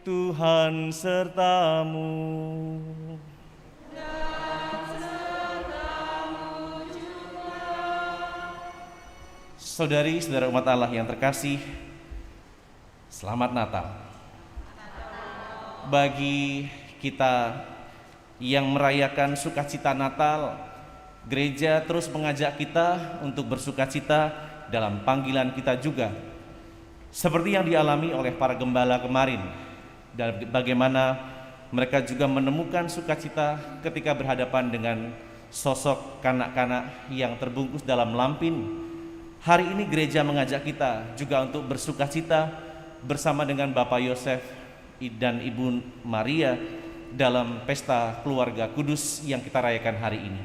Tuhan sertamu. Saudari-saudara umat Allah yang terkasih, selamat Natal. Bagi kita yang merayakan sukacita Natal, gereja terus mengajak kita untuk bersukacita dalam panggilan kita juga. Seperti yang dialami oleh para gembala kemarin, dan bagaimana mereka juga menemukan sukacita ketika berhadapan dengan sosok kanak-kanak yang terbungkus dalam lampin. Hari ini gereja mengajak kita juga untuk bersukacita bersama dengan Bapak Yosef dan Ibu Maria dalam pesta keluarga kudus yang kita rayakan hari ini.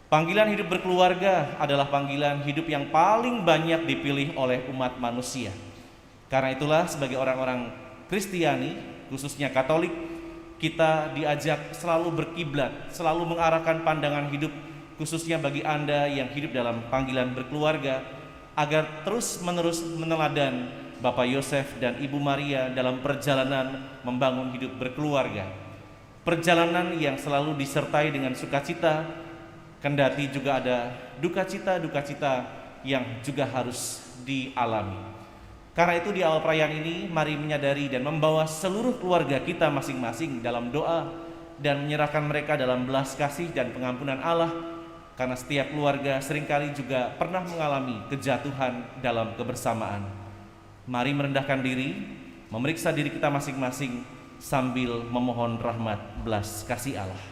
Panggilan hidup berkeluarga adalah panggilan hidup yang paling banyak dipilih oleh umat manusia. Karena itulah sebagai orang-orang Kristiani, khususnya Katolik, kita diajak selalu berkiblat, selalu mengarahkan pandangan hidup khususnya bagi Anda yang hidup dalam panggilan berkeluarga, agar terus-menerus meneladan Bapak Yosef dan Ibu Maria dalam perjalanan membangun hidup berkeluarga. Perjalanan yang selalu disertai dengan sukacita, kendati juga ada duka cita yang juga harus dialami. Karena itu di awal perayaan ini, mari menyadari dan membawa seluruh keluarga kita masing-masing dalam doa dan menyerahkan mereka dalam belas kasih dan pengampunan Allah. Karena setiap keluarga seringkali juga pernah mengalami kejatuhan dalam kebersamaan. Mari merendahkan diri, memeriksa diri kita masing-masing sambil memohon rahmat belas kasih Allah.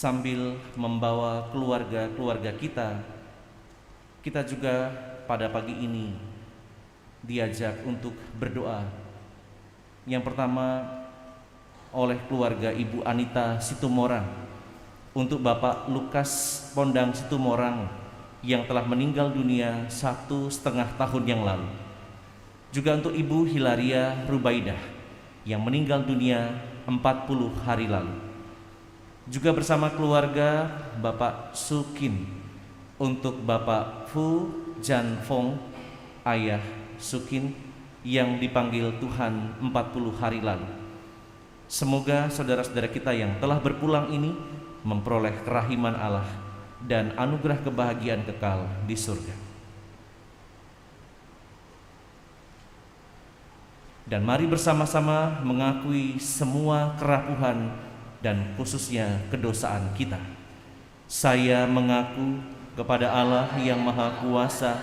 Sambil membawa keluarga-keluarga kita juga pada pagi ini diajak untuk berdoa. Yang pertama oleh keluarga Ibu Anita Situmorang, untuk Bapak Lukas Pondang Situmorang yang telah meninggal dunia 1,5 tahun yang lalu. Juga untuk Ibu Hilaria Rubaidah yang meninggal dunia 40 hari lalu. Juga bersama keluarga Bapak Sukin, untuk Bapak Fu Jan Fong, ayah Sukin yang dipanggil Tuhan 40 hari lalu. Semoga saudara-saudara kita yang telah berpulang ini memperoleh kerahiman Allah dan anugerah kebahagiaan kekal di surga. Dan mari bersama-sama mengakui semua kerapuhan dan khususnya kedosaan kita. Saya mengaku kepada Allah yang Maha Kuasa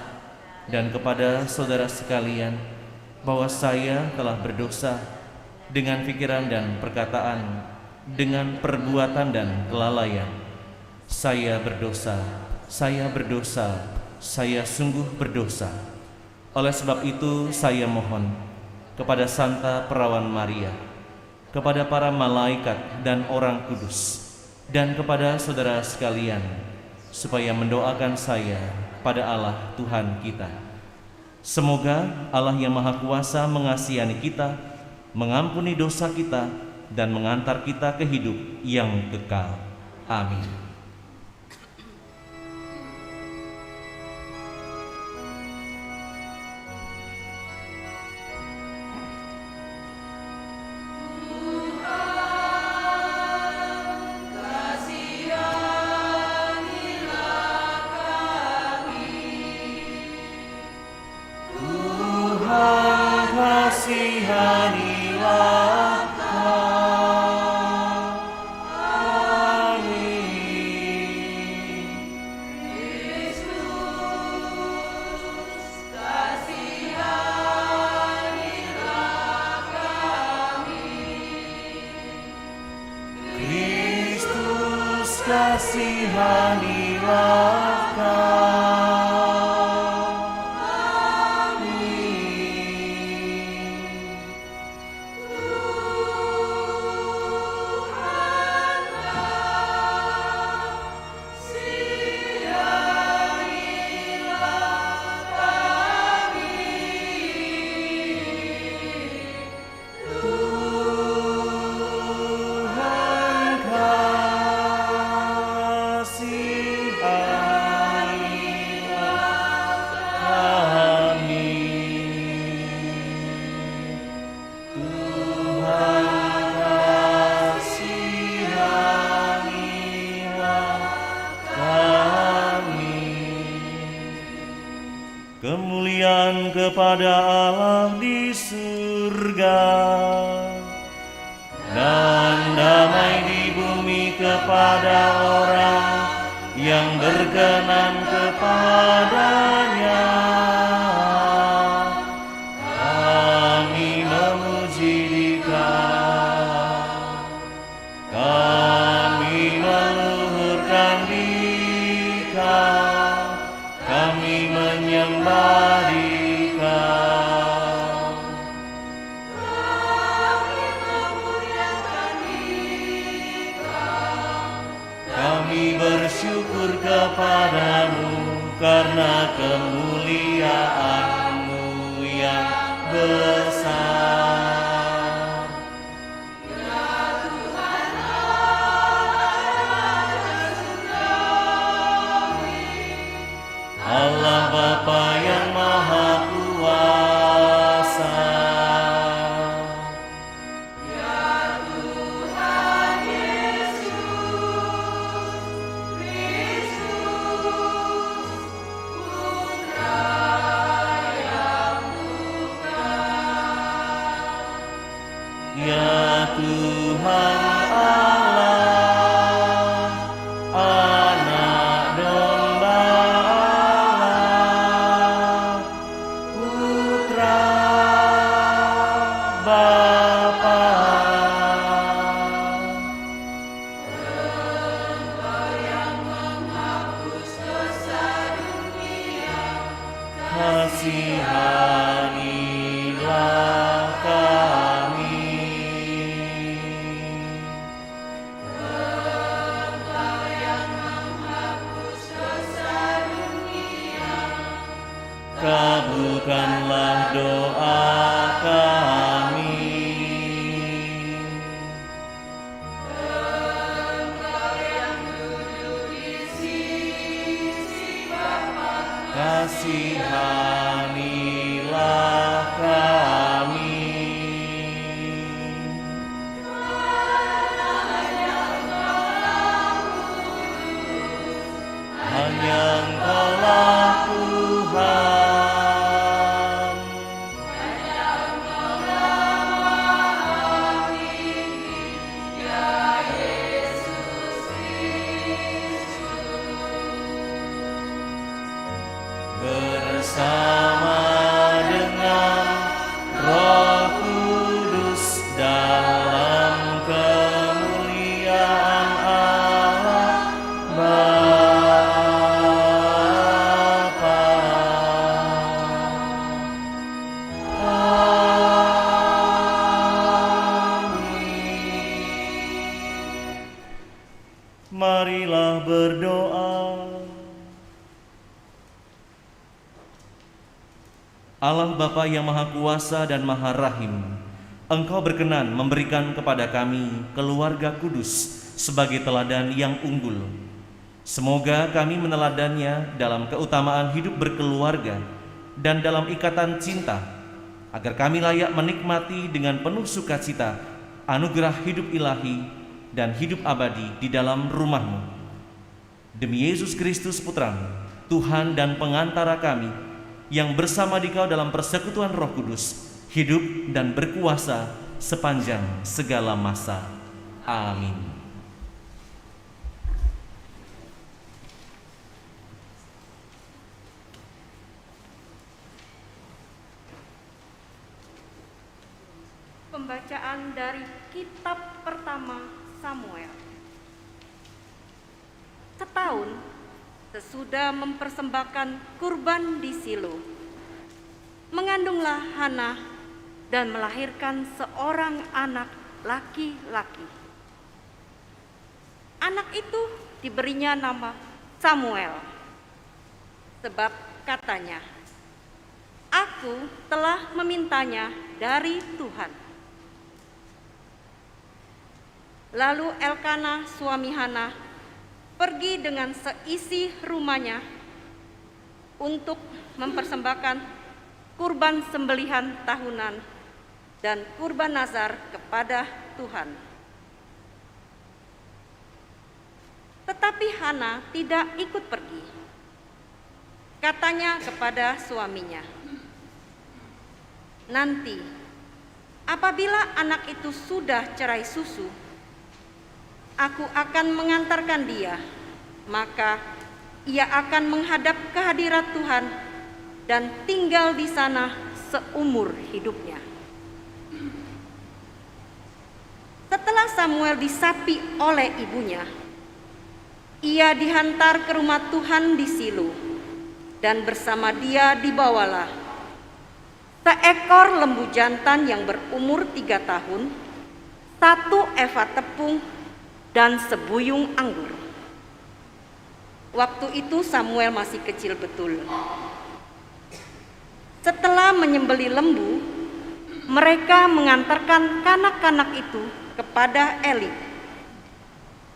dan kepada saudara sekalian bahwa saya telah berdosa dengan pikiran dan perkataan, dengan perbuatan dan kelalaian. Saya berdosa, saya sungguh berdosa. Oleh sebab itu saya mohon kepada Santa Perawan Maria, kepada para malaikat dan orang kudus, dan kepada saudara sekalian, supaya mendoakan saya pada Allah Tuhan kita. Semoga Allah yang Maha Kuasa mengasihani kita, mengampuni dosa kita, dan mengantar kita ke hidup yang kekal. Amin. kasihanilah kami. Tuhanlah, sihanilah kami. kepada Allah di surga, dan damai di bumi kepada orang yang berkenan kepadanya. Kami memuji Dikau, kami meluhurkan Dikau, kami menyembah Dikau. Kami bersyukur kepadamu karena kemuliaan-Mu yang besar. Allah Bapa yang Maha Kuasa, ya Tuhan Allah, Anak Domba Allah, Putra Bapa. Kasihanilah kami. Kabulkanlah doa kami. Kasihanilah kami. Hanya Engkaulah Tuhan. Bersama dengan Roh Kudus dalam kemuliaan Allah Bapa. Amin. Marilah berdoa. Allah Bapa yang Maha Kuasa dan Maha Rahim, Engkau berkenan memberikan kepada kami keluarga kudus sebagai teladan yang unggul. Semoga kami meneladannya dalam keutamaan hidup berkeluarga dan dalam ikatan cinta, agar kami layak menikmati dengan penuh sukacita anugerah hidup ilahi dan hidup abadi di dalam rumah-Mu. Demi Yesus Kristus Putra-Mu, Tuhan dan pengantara kami, yang bersama Dikau dalam persekutuan Roh Kudus, hidup dan berkuasa sepanjang segala masa. Amin. Pembacaan dari kitab pertama Samuel. Setahun sesudah mempersembahkan kurban di Silo, mengandunglah Hana dan melahirkan seorang anak laki-laki. Anak itu diberinya nama Samuel, sebab katanya, "Aku telah memintanya dari Tuhan." Lalu Elkana suami Hana pergi dengan seisi rumahnya untuk mempersembahkan kurban sembelihan tahunan dan kurban nazar kepada Tuhan. Tetapi Hana tidak ikut pergi. Katanya kepada suaminya, Nanti, apabila anak itu sudah cerai susu, aku akan mengantarkan dia, maka ia akan menghadap ke hadirat Tuhan dan tinggal di sana seumur hidupnya. Setelah Samuel disapi oleh ibunya, ia dihantar ke rumah Tuhan di Silo, dan bersama dia dibawalah seekor lembu jantan yang berumur 3 tahun, 1 eva tepung, dan sebuyung anggur. Waktu itu Samuel masih kecil betul. Setelah menyembelih lembu, mereka mengantarkan kanak-kanak itu kepada Eli.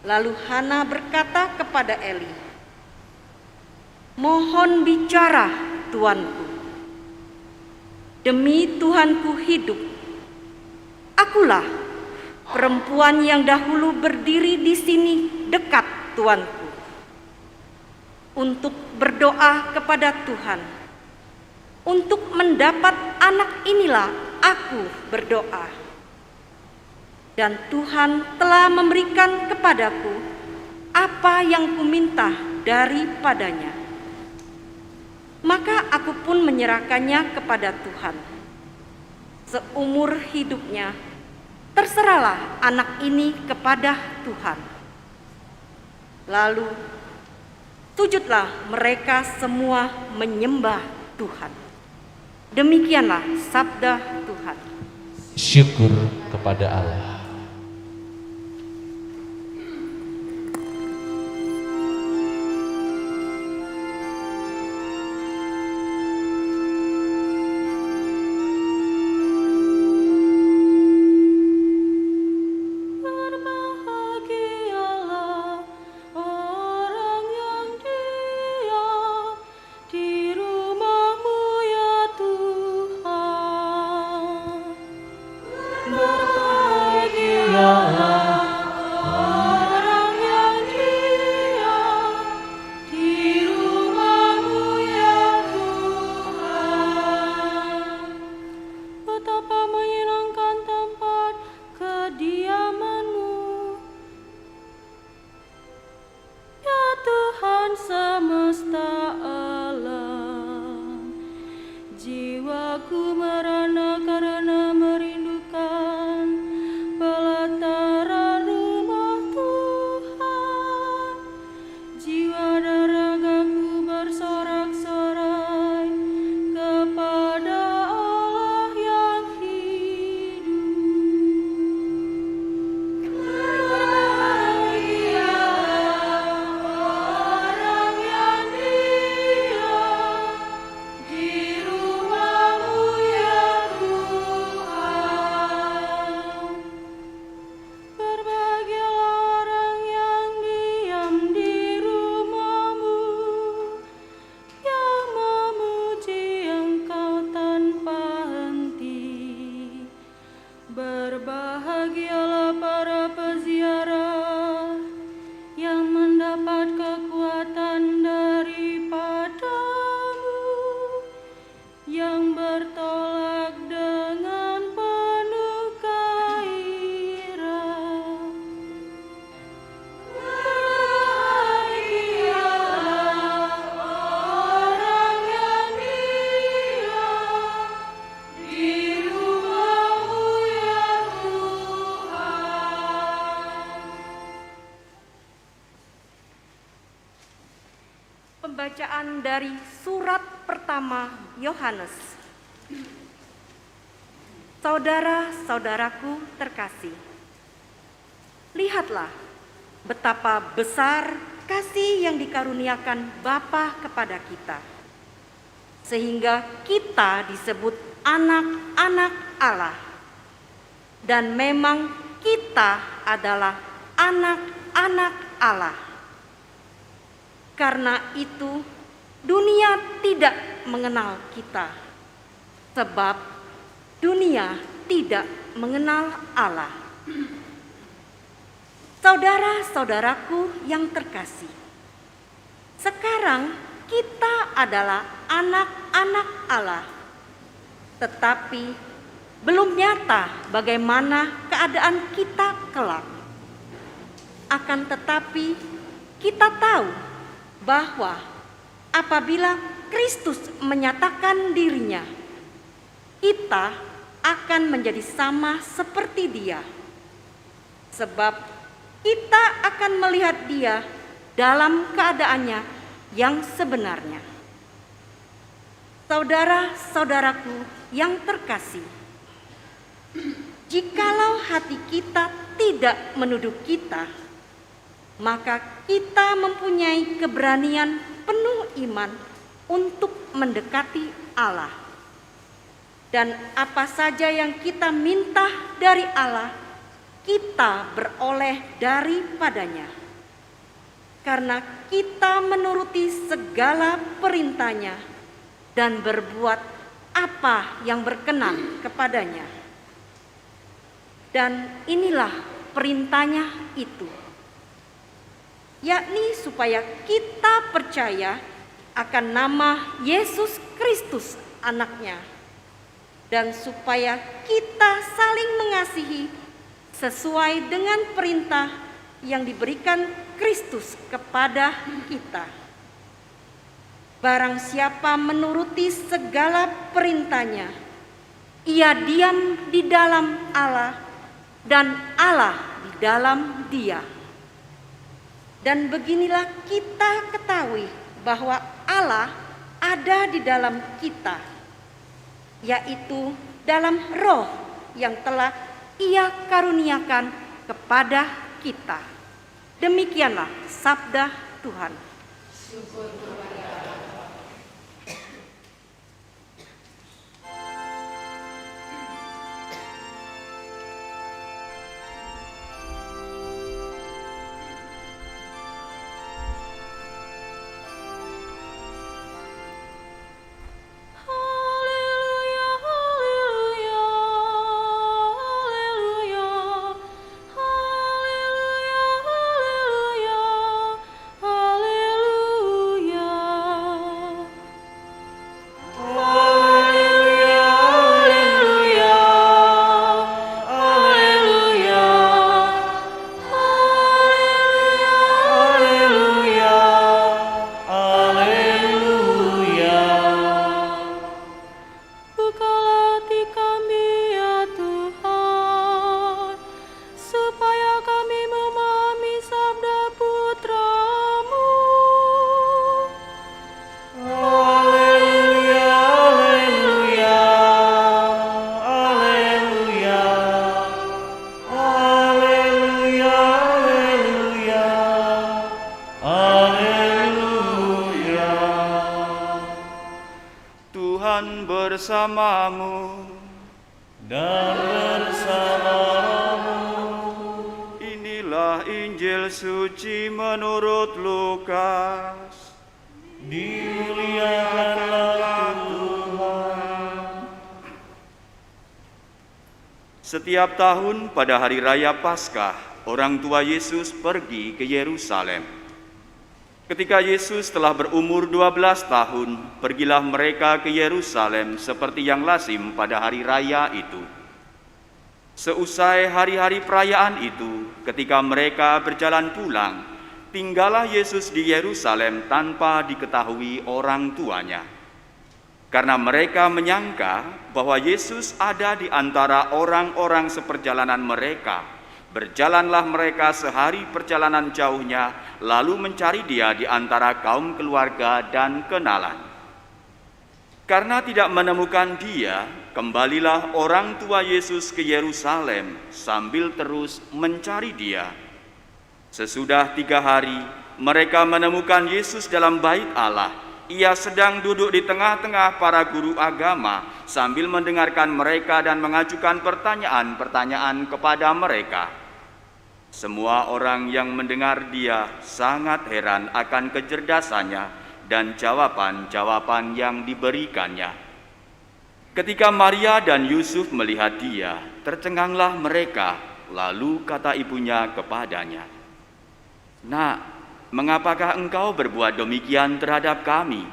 Lalu Hana berkata kepada Eli, "Mohon bicara, tuanku. Demi Tuhanku hidup, akulah perempuan yang dahulu berdiri di sini dekat tuanku untuk berdoa kepada Tuhan. Untuk mendapat anak inilah aku berdoa. Dan Tuhan telah memberikan kepadaku apa yang kuminta daripadanya. Maka aku pun menyerahkannya kepada Tuhan. Seumur hidupnya, terserahlah anak ini kepada Tuhan." Lalu sujudlah mereka semua menyembah Tuhan. Demikianlah sabda Tuhan. Syukur kepada Allah. Jiwaku merana karena merindukan pelataran rumah Tuhan. Jiwa dan ragaku bersorak-sorai kepada Allah yang hidup. Berbahagialah orang yang diam di rumah-Mu ya Tuhan. Berbahagialah orang yang diam di rumah-Mu, yang memuji Engkau tanpa henti. Berbahagialah para peziarah yang mendapat kekuatan daripada-Mu, yang bertolak dengan penuh gairah. Berbahagialah orang yang diam di rumah-Mu ya Tuhan. Pembacaan dari surat pertama Yohanes. Saudara-saudaraku terkasih, lihatlah betapa besar kasih yang dikaruniakan Bapa kepada kita, sehingga kita disebut anak-anak Allah. Dan memang kita adalah anak-anak Allah. Karena itu, dunia tidak mengenal kita, sebab dunia tidak mengenal Allah. Saudara-saudaraku yang terkasih, sekarang kita adalah anak-anak Allah, tetapi belum nyata bagaimana keadaan kita kelak. Akan tetapi kita tahu bahwa apabila Kristus menyatakan dirinya, kita akan menjadi sama seperti Dia, sebab kita akan melihat Dia dalam keadaannya yang sebenarnya. Saudara-saudaraku yang terkasih, jikalau hati kita tidak menuduh kita, maka kita mempunyai keberanian penuh iman untuk mendekati Allah. Dan apa saja yang kita minta dari Allah, kita beroleh daripadanya. Karena kita menuruti segala perintahnya dan berbuat apa yang berkenan kepadanya. Dan inilah perintahnya itu, yakni supaya kita percaya akan nama Yesus Kristus anaknya, dan supaya kita saling mengasihi sesuai dengan perintah yang diberikan Kristus kepada kita. Barang siapa menuruti segala perintahnya, ia diam di dalam Allah dan Allah di dalam dia. Dan beginilah kita ketahui bahwa Allah ada di dalam kita, yaitu dalam Roh yang telah Ia karuniakan kepada kita. Demikianlah sabda Tuhan. Bersamamu dan bersama rohmu. Inilah Injil suci menurut Lukas. Dimuliakanlah Tuhan. Setiap tahun pada hari raya Paskah, orang tua Yesus pergi ke Yerusalem. Ketika Yesus telah berumur 12 tahun, pergilah mereka ke Yerusalem seperti yang lazim pada hari raya itu. Seusai hari-hari perayaan itu, ketika mereka berjalan pulang, tinggallah Yesus di Yerusalem tanpa diketahui orang tuanya. Karena mereka menyangka bahwa Yesus ada di antara orang-orang seperjalanan mereka, berjalanlah mereka sehari perjalanan jauhnya, lalu mencari Dia di antara kaum keluarga dan kenalan. Karena tidak menemukan Dia, kembalilah orang tua Yesus ke Yerusalem sambil terus mencari Dia. Sesudah 3 hari, mereka menemukan Yesus dalam bait Allah. Ia sedang duduk di tengah-tengah para guru agama sambil mendengarkan mereka dan mengajukan pertanyaan-pertanyaan kepada mereka. Semua orang yang mendengar Dia sangat heran akan kecerdasannya dan jawaban-jawaban yang diberikannya. Ketika Maria dan Yusuf melihat Dia, tercenganglah mereka, lalu kata ibunya kepadanya, "Nak, mengapakah engkau berbuat demikian terhadap kami?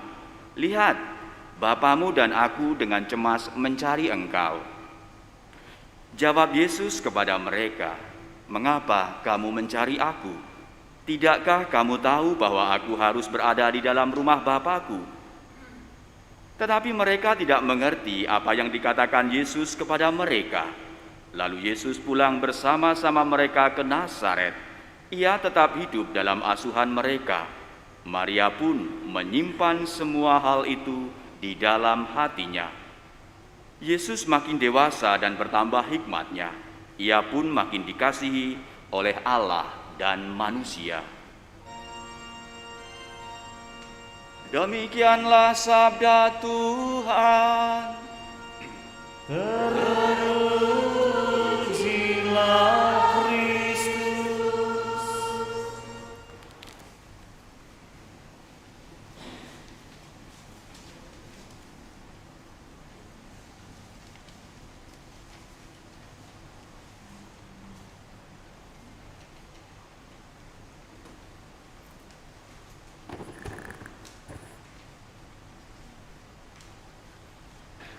Lihat, Bapamu dan aku dengan cemas mencari Engkau." Jawab Yesus kepada mereka, "Mengapa kamu mencari aku? Tidakkah kamu tahu bahwa aku harus berada di dalam rumah Bapa-Ku?" Tetapi mereka tidak mengerti apa yang dikatakan Yesus kepada mereka. Lalu Yesus pulang bersama-sama mereka ke Nazaret. Ia tetap hidup dalam asuhan mereka. Maria pun menyimpan semua hal itu di dalam hatinya. Yesus makin dewasa dan bertambah hikmatnya. Ia pun makin dikasihi oleh Allah dan manusia. Demikianlah sabda Tuhan. Terpujilah Kristus.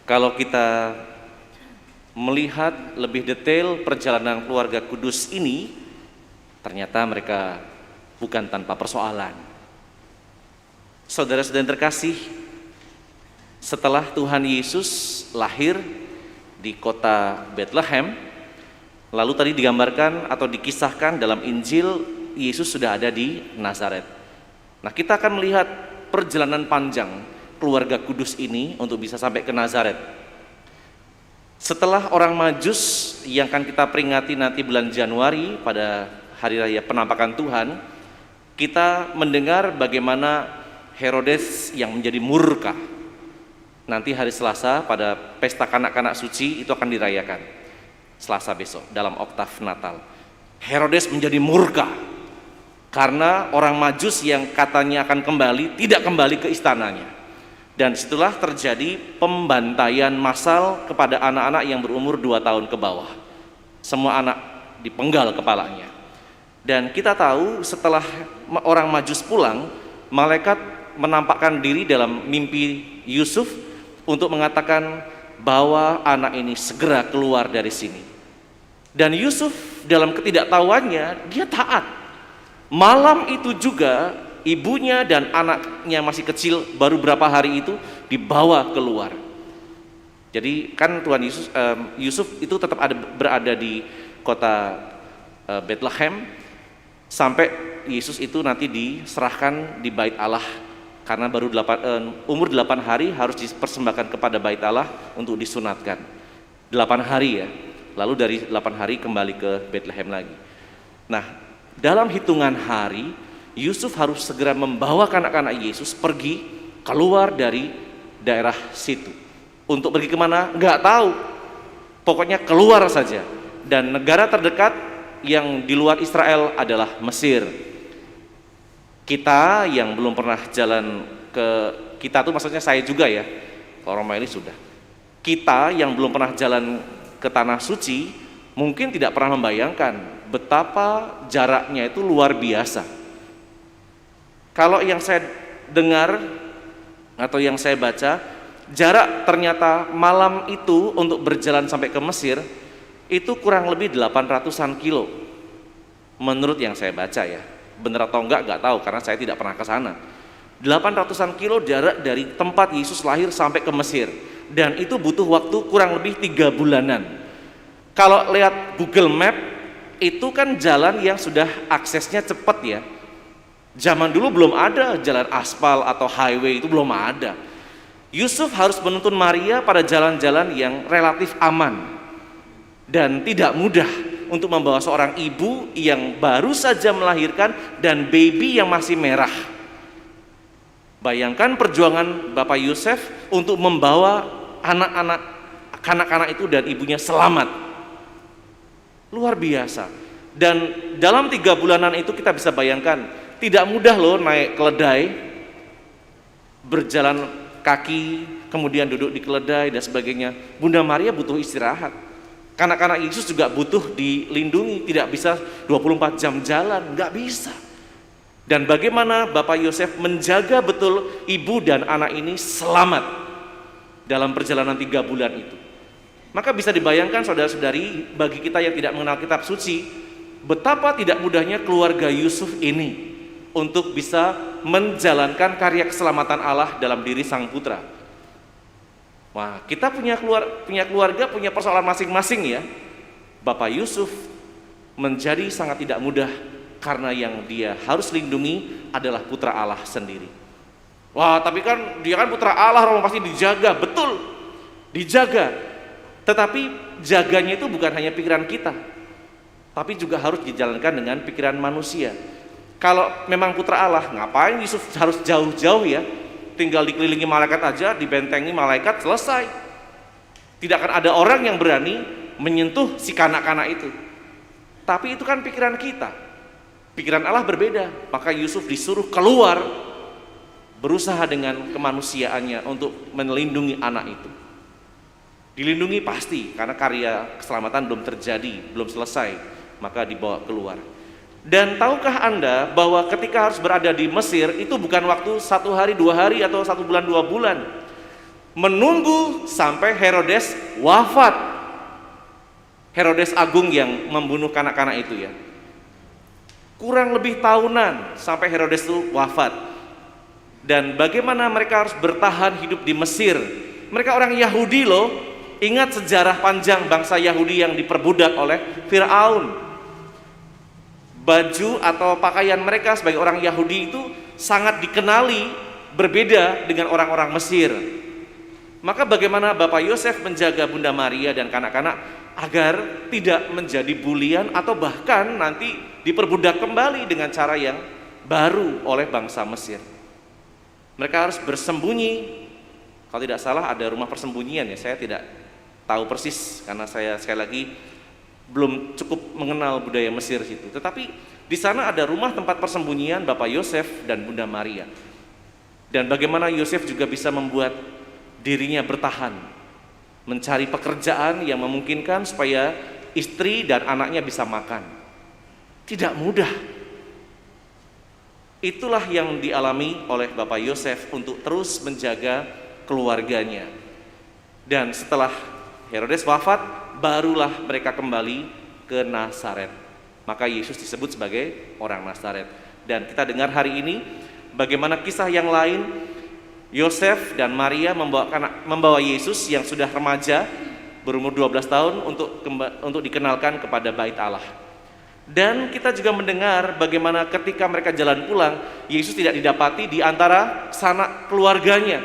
Kalau kita melihat lebih detail perjalanan keluarga kudus ini, ternyata mereka bukan tanpa persoalan. Saudara-saudara terkasih, setelah Tuhan Yesus lahir di kota Bethlehem, lalu tadi digambarkan atau dikisahkan dalam Injil, Yesus sudah ada di Nazaret. Nah, kita akan melihat perjalanan panjang keluarga kudus ini untuk bisa sampai ke Nazaret. Setelah orang Majus yang akan kita peringati nanti bulan Januari pada hari raya penampakan Tuhan, kita mendengar bagaimana Herodes yang menjadi murka. Nanti hari Selasa pada pesta kanak-kanak suci itu akan dirayakan. Selasa besok dalam oktav Natal. Herodes menjadi murka karena orang Majus yang katanya akan kembali tidak kembali ke istananya. Dan situlah terjadi pembantaian massal kepada anak-anak yang berumur 2 tahun ke bawah. Semua anak dipenggal kepalanya. Dan kita tahu setelah orang Majus pulang, malaikat menampakkan diri dalam mimpi Yusuf untuk mengatakan bahwa anak ini segera keluar dari sini. Dan Yusuf dalam ketidaktahuannya, dia taat. Malam itu juga ibunya dan anaknya masih kecil, baru berapa hari itu dibawa keluar. Jadi kan Tuhan Yusuf itu tetap berada di kota Bethlehem sampai Yesus itu nanti diserahkan di Bait Allah, karena baru umur 8 hari harus dipersembahkan kepada Bait Allah untuk disunatkan. 8 hari ya, lalu dari 8 hari kembali ke Bethlehem lagi. Nah, dalam hitungan hari Yusuf harus segera membawa anak-anak Yesus pergi keluar dari daerah situ. Untuk pergi kemana? Nggak tahu. Pokoknya keluar saja. Dan negara terdekat yang di luar Israel adalah Mesir. Kita yang belum pernah jalan kita tuh maksudnya saya juga ya. Kalau Roma ini sudah. Kita yang belum pernah jalan ke Tanah Suci mungkin tidak pernah membayangkan betapa jaraknya itu luar biasa. Kalau yang saya dengar atau yang saya baca, jarak ternyata malam itu untuk berjalan sampai ke Mesir itu kurang lebih 800-an kilo. Menurut yang saya baca ya, benar atau enggak tahu karena saya tidak pernah ke sana. 800-an kilo jarak dari tempat Yesus lahir sampai ke Mesir, dan itu butuh waktu kurang lebih 3 bulanan. Kalau lihat Google Map itu kan jalan yang sudah aksesnya cepat ya. Zaman dulu belum ada jalan aspal atau highway, itu belum ada. Yusuf harus menuntun Maria pada jalan-jalan yang relatif aman dan tidak mudah untuk membawa seorang ibu yang baru saja melahirkan dan baby yang masih merah. Bayangkan perjuangan Bapak Yosef untuk membawa anak-anak itu dan ibunya selamat. Luar biasa. Dan dalam 3 bulanan itu kita bisa bayangkan tidak mudah loh naik keledai, berjalan kaki, kemudian duduk di keledai dan sebagainya. Bunda Maria butuh istirahat. Kanak-kanak Yesus juga butuh dilindungi, tidak bisa 24 jam jalan, nggak bisa. Dan bagaimana Bapak Yosef menjaga betul ibu dan anak ini selamat. dalam perjalanan 3 bulan itu. Maka bisa dibayangkan saudara-saudari, bagi kita yang tidak mengenal kitab suci, betapa tidak mudahnya keluarga Yusuf ini untuk bisa menjalankan karya keselamatan Allah dalam diri sang putra. Wah, kita punya keluarga, punya persoalan masing-masing ya. Bapak Yusuf menjadi sangat tidak mudah karena yang dia harus lindungi adalah putra Allah sendiri. Wah, tapi kan dia kan putra Allah, orang pasti dijaga. Betul, dijaga. Tetapi jaganya itu bukan hanya pikiran kita, tapi juga harus dijalankan dengan pikiran manusia. Kalau memang putra Allah, ngapain Yusuf harus jauh-jauh ya? Tinggal dikelilingi malaikat aja, dibentengi malaikat, selesai. Tidak akan ada orang yang berani menyentuh si kanak-kanak itu. Tapi itu kan pikiran kita. Pikiran Allah berbeda. Maka Yusuf disuruh keluar, berusaha dengan kemanusiaannya untuk melindungi anak itu. Dilindungi pasti, karena karya keselamatan belum terjadi, belum selesai, maka dibawa keluar. Dan tahukah Anda bahwa ketika harus berada di Mesir itu bukan waktu 1 hari, 2 hari, atau 1 bulan, 2 bulan. Menunggu sampai Herodes wafat. Herodes Agung yang membunuh kanak-kanak itu ya. Kurang lebih tahunan sampai Herodes itu wafat. Dan bagaimana mereka harus bertahan hidup di Mesir. Mereka orang Yahudi loh. Ingat sejarah panjang bangsa Yahudi yang diperbudak oleh Firaun. Baju atau pakaian mereka sebagai orang Yahudi itu sangat dikenali berbeda dengan orang-orang Mesir. Maka bagaimana Bapak Yosef menjaga Bunda Maria dan kanak-kanak agar tidak menjadi bulian atau bahkan nanti diperbudak kembali dengan cara yang baru oleh bangsa Mesir. Mereka harus bersembunyi. Kalau tidak salah ada rumah persembunyian ya, saya tidak tahu persis karena saya sekali lagi belum cukup mengenal budaya Mesir situ. Tetapi di sana ada rumah tempat persembunyian Bapak Yosef dan Bunda Maria. Dan bagaimana Yosef juga bisa membuat dirinya bertahan, mencari pekerjaan yang memungkinkan supaya istri dan anaknya bisa makan. Tidak mudah. Itulah yang dialami oleh Bapak Yosef untuk terus menjaga keluarganya. Dan setelah Herodes wafat, barulah mereka kembali ke Nazaret. Maka Yesus disebut sebagai orang Nazaret. Dan kita dengar hari ini bagaimana kisah yang lain, Yosef dan Maria membawa Yesus yang sudah remaja berumur 12 tahun untuk dikenalkan kepada Bait Allah. Dan kita juga mendengar bagaimana ketika mereka jalan pulang, Yesus tidak didapati di antara sanak keluarganya.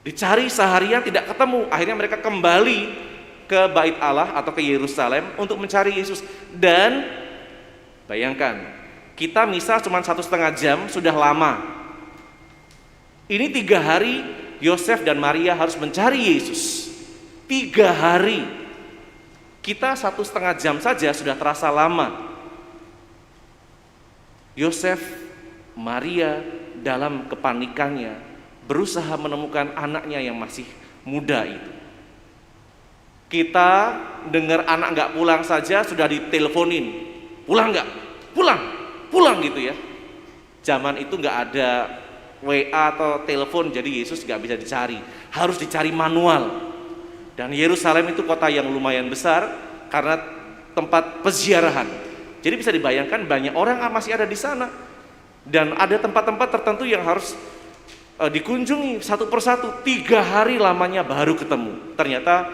Dicari seharian tidak ketemu. Akhirnya mereka kembali ke Bait Allah atau ke Yerusalem untuk mencari Yesus. Dan bayangkan, kita misa cuma 1,5 jam sudah lama. Ini 3 hari Yosef dan Maria harus mencari Yesus. 3 hari. Kita 1,5 jam saja sudah terasa lama. Yosef, Maria dalam kepanikannya berusaha menemukan anaknya yang masih muda itu. Kita dengar anak nggak pulang saja sudah diteleponin, pulang nggak? Pulang gitu ya. Zaman itu nggak ada WA atau telepon, jadi Yesus nggak bisa dicari, harus dicari manual. Dan Yerusalem itu kota yang lumayan besar karena tempat peziarahan. Jadi bisa dibayangkan banyak orang masih ada di sana. Dan ada tempat-tempat tertentu yang harus dikunjungi satu persatu. 3 hari lamanya baru ketemu. Ternyata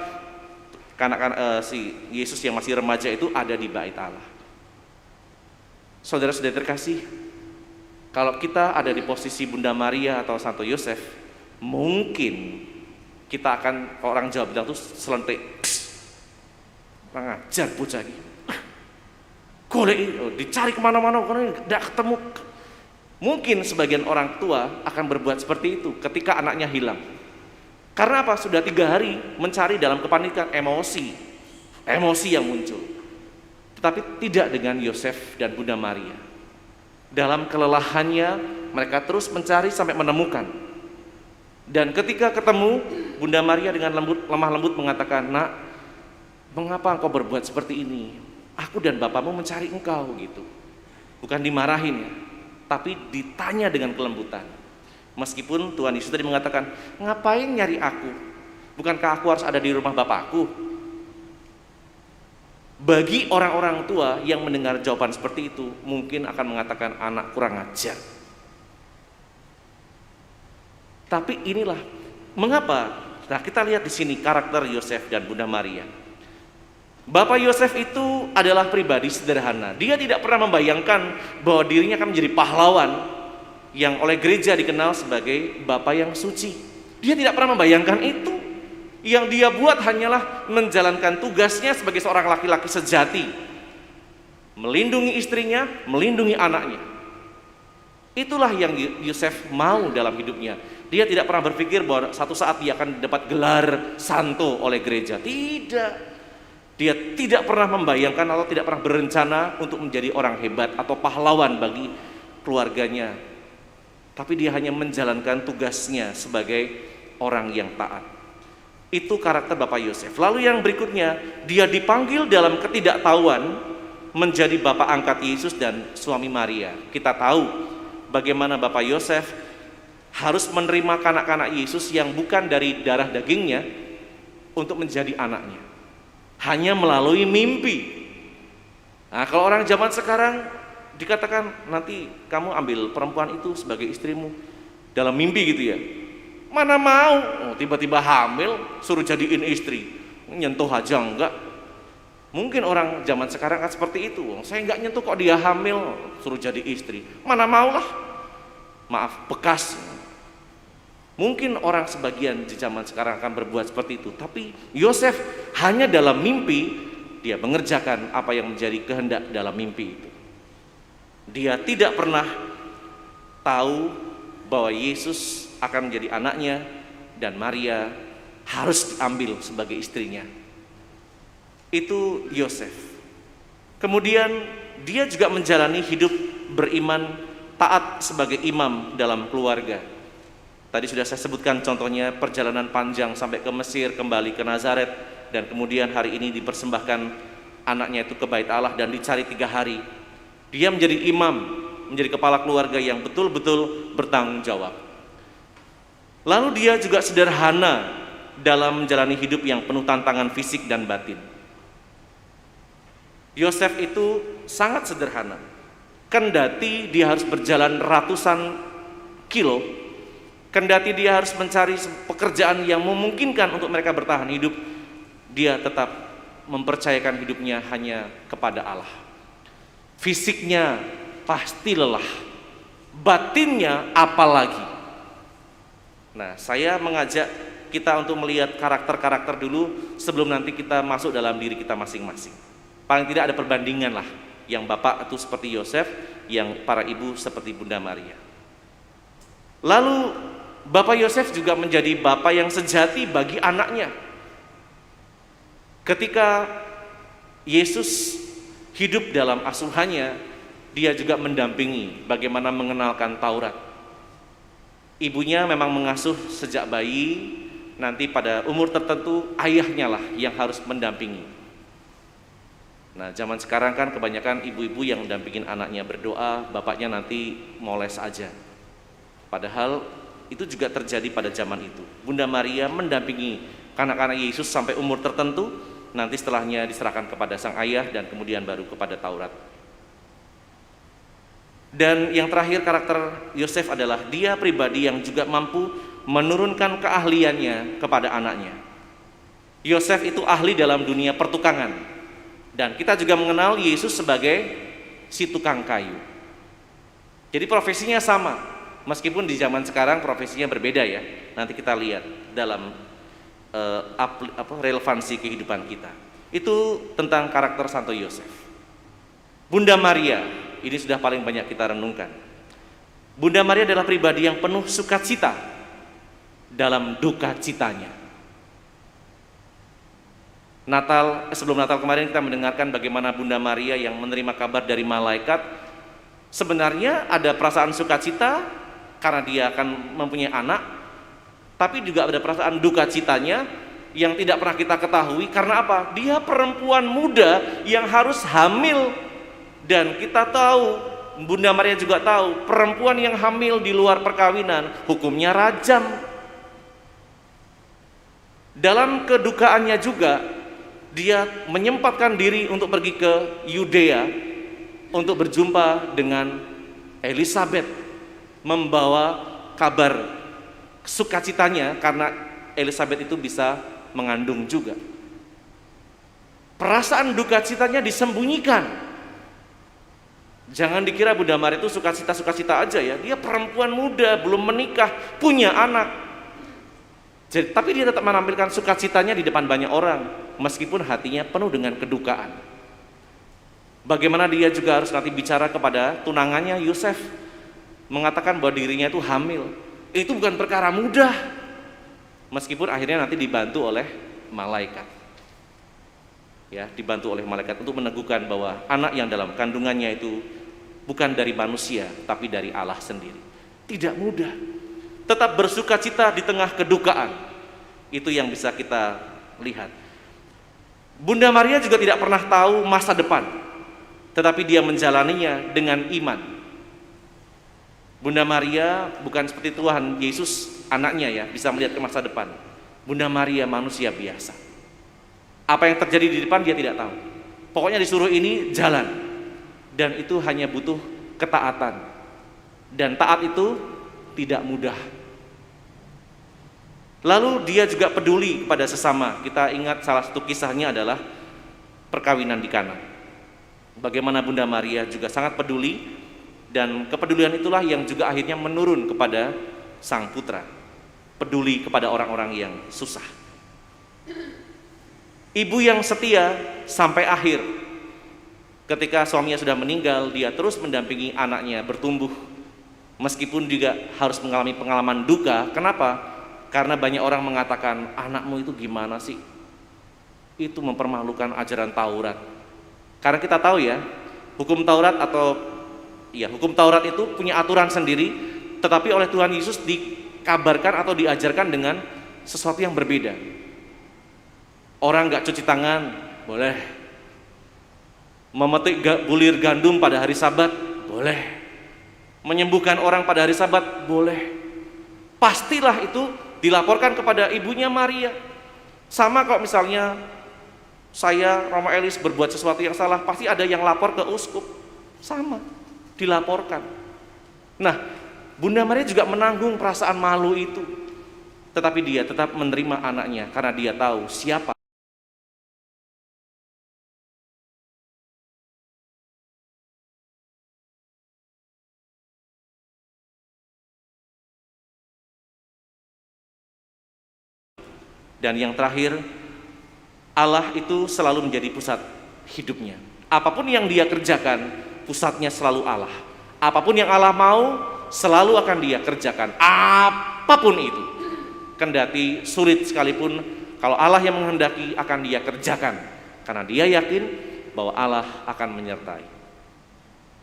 si Yesus yang masih remaja itu ada di Bait Allah. Saudara-saudara terkasih, kalau kita ada di posisi Bunda Maria atau Santo Yosef, mungkin kita akan, orang Jawa bilang tuh selentik, ngajar bocah ini, golek dicari kemana-mana karena tidak ketemu. Mungkin sebagian orang tua akan berbuat seperti itu ketika anaknya hilang. Karena apa? Sudah 3 hari mencari dalam kepanikan, emosi yang muncul. Tetapi tidak dengan Yosef dan Bunda Maria. Dalam kelelahannya mereka terus mencari sampai menemukan. Dan ketika ketemu, Bunda Maria dengan lemah lembut mengatakan, "Nak, mengapa engkau berbuat seperti ini? Aku dan bapakmu mencari engkau," gitu. Bukan dimarahin ya, tapi ditanya dengan kelembutan. Meskipun Tuhan Yesus tadi mengatakan, ngapain nyari aku? Bukankah aku harus ada di rumah Bapakku? Bagi orang-orang tua yang mendengar jawaban seperti itu, mungkin akan mengatakan anak kurang ajar. Tapi inilah mengapa. Nah, kita lihat di sini karakter Yosef dan Bunda Maria. Bapak Yosef itu adalah pribadi sederhana. Dia tidak pernah membayangkan bahwa dirinya akan menjadi pahlawan yang oleh gereja dikenal sebagai Bapak yang suci. Dia tidak pernah membayangkan itu. Yang dia buat hanyalah menjalankan tugasnya sebagai seorang laki-laki sejati, melindungi istrinya, melindungi anaknya. Itulah yang Yosef mau dalam hidupnya. Dia tidak pernah berpikir bahwa satu saat dia akan dapat gelar santo oleh gereja. Tidak. Dia tidak pernah membayangkan atau tidak pernah berencana untuk menjadi orang hebat atau pahlawan bagi keluarganya. Tapi dia hanya menjalankan tugasnya sebagai orang yang taat. Itu karakter Bapak Yosef. Lalu yang berikutnya, dia dipanggil dalam ketidaktahuan menjadi bapak angkat Yesus dan suami Maria. Kita tahu bagaimana Bapak Yosef harus menerima kanak-kanak Yesus yang bukan dari darah dagingnya untuk menjadi anaknya. Hanya melalui mimpi. Nah, kalau orang zaman sekarang dikatakan nanti kamu ambil perempuan itu sebagai istrimu dalam mimpi gitu ya. Mana mau, tiba-tiba hamil, suruh jadiin istri, nyentuh aja enggak. Mungkin orang zaman sekarang kan seperti itu. Saya enggak nyentuh kok dia hamil, suruh jadi istri. Mana maulah, maaf, bekas. Mungkin orang sebagian di zaman sekarang akan berbuat seperti itu. Tapi Yosef hanya dalam mimpi, dia mengerjakan apa yang menjadi kehendak dalam mimpi itu. Dia tidak pernah tahu bahwa Yesus akan menjadi anaknya dan Maria harus diambil sebagai istrinya. Itu Yosef. Kemudian dia juga menjalani hidup beriman taat sebagai imam dalam keluarga. Tadi sudah saya sebutkan contohnya perjalanan panjang sampai ke Mesir, kembali ke Nazaret, dan kemudian hari ini dipersembahkan anaknya itu ke Bait Allah dan dicari 3 hari. Dia menjadi imam, menjadi kepala keluarga yang betul-betul bertanggung jawab. Lalu dia juga sederhana dalam menjalani hidup yang penuh tantangan fisik dan batin. Yosef itu sangat sederhana. Kendati dia harus berjalan ratusan kilo, kendati dia harus mencari pekerjaan yang memungkinkan untuk mereka bertahan hidup, dia tetap mempercayakan hidupnya hanya kepada Allah. Fisiknya pasti lelah, batinnya apalagi. Nah, saya mengajak kita untuk melihat karakter-karakter dulu sebelum nanti kita masuk dalam diri kita masing-masing. Paling tidak ada perbandingan lah, yang bapak itu seperti Yosef, yang para ibu seperti Bunda Maria. Lalu Bapak Yosef juga menjadi bapak yang sejati bagi anaknya. Ketika Yesus hidup dalam asuhannya, dia juga mendampingi bagaimana mengenalkan Taurat. Ibunya memang mengasuh sejak bayi, nanti pada umur tertentu ayahnya lah yang harus mendampingi. Nah, zaman sekarang kan kebanyakan ibu-ibu yang mendampingin anaknya berdoa, bapaknya nanti moles aja. Padahal itu juga terjadi pada zaman itu. Bunda Maria mendampingi kanak-kanak Yesus sampai umur tertentu, nanti setelahnya diserahkan kepada sang ayah dan kemudian baru kepada Taurat. Dan yang terakhir karakter Yosef adalah dia pribadi yang juga mampu menurunkan keahliannya kepada anaknya. Yosef itu ahli dalam dunia pertukangan. Dan kita juga mengenal Yesus sebagai si tukang kayu. Jadi profesinya sama, meskipun di zaman sekarang profesinya berbeda ya. Nanti kita lihat dalam relevansi kehidupan kita. Itu tentang karakter Santo Yosef. Bunda Maria, ini sudah paling banyak kita renungkan. Bunda Maria adalah pribadi yang penuh sukacita dalam duka citanya. Sebelum Natal kemarin kita mendengarkan bagaimana Bunda Maria yang menerima kabar dari malaikat. Sebenarnya ada perasaan sukacita karena dia akan mempunyai anak, tapi juga ada perasaan duka citanya yang tidak pernah kita ketahui. Karena apa? Dia perempuan muda yang harus hamil. Dan kita tahu Bunda Maria juga tahu, perempuan yang hamil di luar perkawinan hukumnya rajam. Dalam kedukaannya juga, dia menyempatkan diri untuk pergi ke Yudea untuk berjumpa dengan Elizabeth, membawa kabar sukacitanya karena Elizabeth itu bisa mengandung juga. Perasaan duka citanya disembunyikan. Jangan dikira Bunda Maria itu sukacita aja ya. Dia perempuan muda, belum menikah, punya anak. Jadi, tapi dia tetap menampilkan sukacitanya di depan banyak orang, meskipun hatinya penuh dengan kedukaan. Bagaimana dia juga harus nanti bicara kepada tunangannya Yosef, mengatakan bahwa dirinya itu hamil. Itu bukan perkara mudah, meskipun akhirnya nanti dibantu oleh malaikat. Ya, dibantu oleh malaikat untuk meneguhkan bahwa anak yang dalam kandungannya itu bukan dari manusia, tapi dari Allah sendiri. Tidak mudah. Tetap bersukacita di tengah kedukaan. Itu yang bisa kita lihat. Bunda Maria juga tidak pernah tahu masa depan, tetapi dia menjalaninya dengan iman. Bunda Maria bukan seperti Tuhan Yesus anaknya ya, bisa melihat ke masa depan. Bunda Maria manusia biasa. Apa yang terjadi di depan dia tidak tahu. Pokoknya disuruh ini jalan. Dan itu hanya butuh ketaatan. Dan taat itu tidak mudah. Lalu dia juga peduli kepada sesama. Kita ingat salah satu kisahnya adalah perkawinan di Kana. Bagaimana Bunda Maria juga sangat peduli, dan kepedulian itulah yang juga akhirnya menurun kepada Sang Putra. Peduli kepada orang-orang yang susah. Ibu yang setia sampai akhir. Ketika suaminya sudah meninggal, dia terus mendampingi anaknya bertumbuh. Meskipun juga harus mengalami pengalaman duka. Kenapa? Karena banyak orang mengatakan, anakmu itu gimana sih? Itu mempermalukan ajaran Taurat. Karena kita tahu ya, hukum Taurat hukum Taurat itu punya aturan sendiri, tetapi oleh Tuhan Yesus dikabarkan atau diajarkan dengan sesuatu yang berbeda. Orang nggak cuci tangan, boleh. Memetik bulir gandum pada hari Sabat, boleh. Menyembuhkan orang pada hari Sabat, boleh. Pastilah itu dilaporkan kepada ibunya Maria. Sama kok misalnya saya, Roma Elis, berbuat sesuatu yang salah, pasti ada yang lapor ke uskup. Sama, dilaporkan. Nah, Bunda Maria juga menanggung perasaan malu itu. Tetapi dia tetap menerima anaknya karena dia tahu siapa dan yang terakhir, Allah itu selalu menjadi pusat hidupnya. Apapun yang dia kerjakan, pusatnya selalu Allah. Apapun yang Allah mau, selalu akan dia kerjakan. Apapun itu. Kendati sulit sekalipun, kalau Allah yang menghendaki akan dia kerjakan. Karena dia yakin bahwa Allah akan menyertai.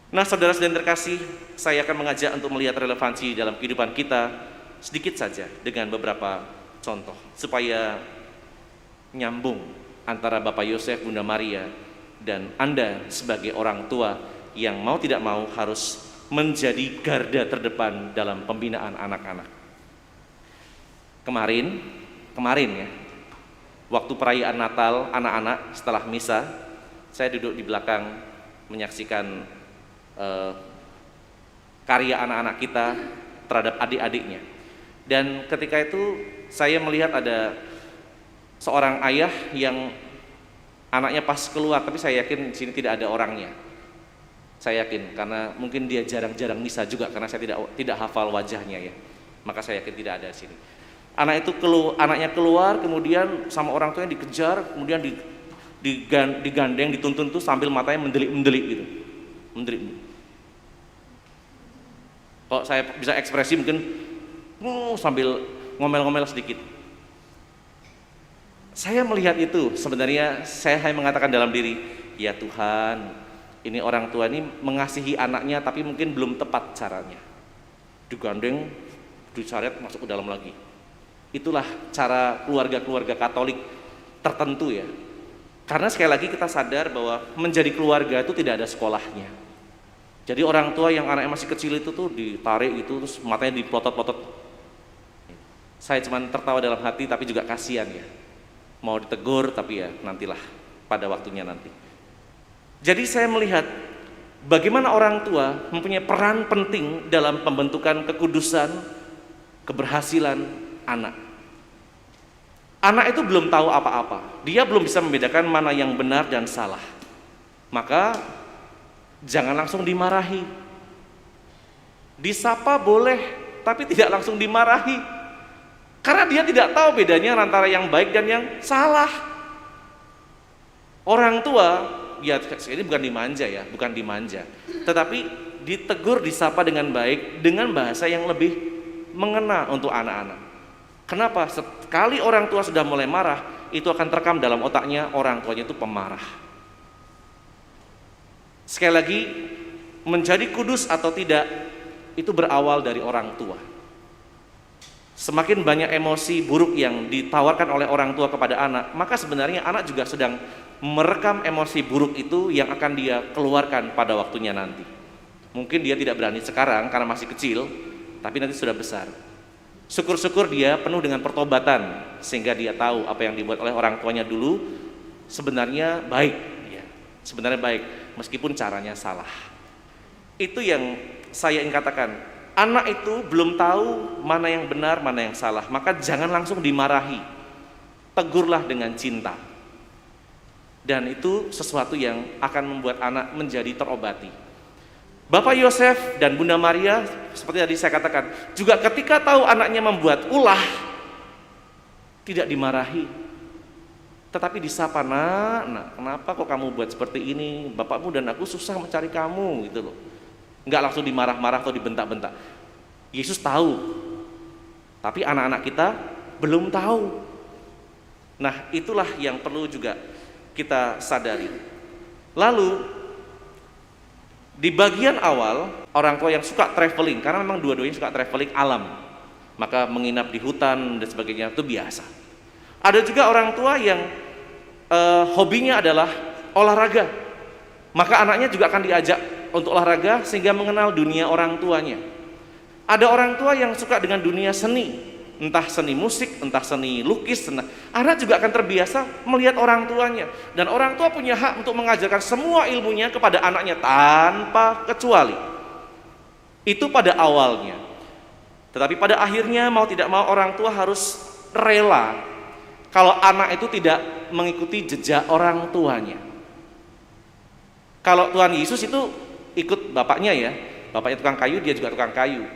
Nah, saudara-saudara yang terkasih, saya akan mengajak untuk melihat relevansi dalam kehidupan kita sedikit saja dengan beberapa contoh supaya nyambung antara Bapak Yosef, Bunda Maria, dan Anda sebagai orang tua yang mau tidak mau harus menjadi garda terdepan dalam pembinaan anak-anak. Kemarin ya, waktu perayaan Natal anak-anak setelah misa, saya duduk di belakang menyaksikan karya anak-anak kita terhadap adik-adiknya. Dan ketika itu saya melihat ada seorang ayah yang anaknya pas keluar, tapi saya yakin di sini tidak ada orangnya. Saya yakin karena mungkin dia jarang-jarang misa juga, karena saya tidak hafal wajahnya ya. Maka saya yakin tidak ada di sini. Anaknya keluar, kemudian sama orang tuanya dikejar, kemudian digandeng, dituntun tuh sambil matanya mendelik-mendelik gitu. Mendelik. Kalau saya bisa ekspresi mungkin sambil ngomel-ngomel sedikit. Saya melihat itu, sebenarnya saya hanya mengatakan dalam diri, ya Tuhan, ini orang tua ini mengasihi anaknya tapi mungkin belum tepat caranya. Digandeng, dicaret, masuk ke dalam lagi. Itulah cara keluarga-keluarga Katolik tertentu ya. Karena sekali lagi kita sadar bahwa menjadi keluarga itu tidak ada sekolahnya. Jadi orang tua yang anaknya masih kecil itu tuh ditarik gitu, terus matanya diplotot-plotot. Saya cuman tertawa dalam hati, tapi juga kasihan ya. Mau ditegur, tapi ya nantilah, pada waktunya nanti. Jadi saya melihat bagaimana orang tua mempunyai peran penting dalam pembentukan kekudusan, keberhasilan anak. Anak itu belum tahu apa-apa, dia belum bisa membedakan mana yang benar dan salah. Maka jangan langsung dimarahi. Disapa boleh, tapi tidak langsung dimarahi. Karena dia tidak tahu bedanya antara yang baik dan yang salah. Orang tua, ya ini bukan dimanja ya, bukan dimanja. Tetapi ditegur, disapa dengan baik, dengan bahasa yang lebih mengena untuk anak-anak. Kenapa? Sekali orang tua sudah mulai marah, itu akan terekam dalam otaknya, orang tuanya itu pemarah. Sekali lagi, menjadi kudus atau tidak, itu berawal dari orang tua. Semakin banyak emosi buruk yang ditawarkan oleh orang tua kepada anak, maka sebenarnya anak juga sedang merekam emosi buruk itu yang akan dia keluarkan pada waktunya nanti. Mungkin dia tidak berani sekarang karena masih kecil, tapi nanti sudah besar. Syukur-syukur dia penuh dengan pertobatan, sehingga dia tahu apa yang dibuat oleh orang tuanya dulu sebenarnya baik, ya, sebenarnya baik, meskipun caranya salah. Itu yang saya ingin katakan. Anak itu belum tahu mana yang benar, mana yang salah, maka jangan langsung dimarahi. Tegurlah dengan cinta. Dan itu sesuatu yang akan membuat anak menjadi terobati. Bapak Yosef dan Bunda Maria, seperti tadi saya katakan, juga ketika tahu anaknya membuat ulah, tidak dimarahi, tetapi disapa, nak, kenapa kok kamu buat seperti ini? Bapakmu dan aku susah mencari kamu, gitu loh. Enggak langsung dimarah-marah atau dibentak-bentak. Yesus tahu, tapi anak-anak kita belum tahu. Nah, itulah yang perlu juga kita sadari. Lalu di bagian awal, orang tua yang suka traveling, karena memang dua-duanya suka traveling alam, maka menginap di hutan dan sebagainya itu biasa. Ada juga orang tua yang hobinya adalah olahraga, maka anaknya juga akan diajak untuk olahraga sehingga mengenal dunia orang tuanya. Ada orang tua yang suka dengan dunia seni, entah seni musik, entah seni lukis, anak juga akan terbiasa melihat orang tuanya. Dan orang tua punya hak untuk mengajarkan semua ilmunya kepada anaknya tanpa kecuali. Itu pada awalnya. Tetapi pada akhirnya mau tidak mau orang tua harus rela kalau anak itu tidak mengikuti jejak orang tuanya. Kalau Tuhan Yesus itu ikut bapaknya ya, bapaknya tukang kayu, dia juga tukang kayu.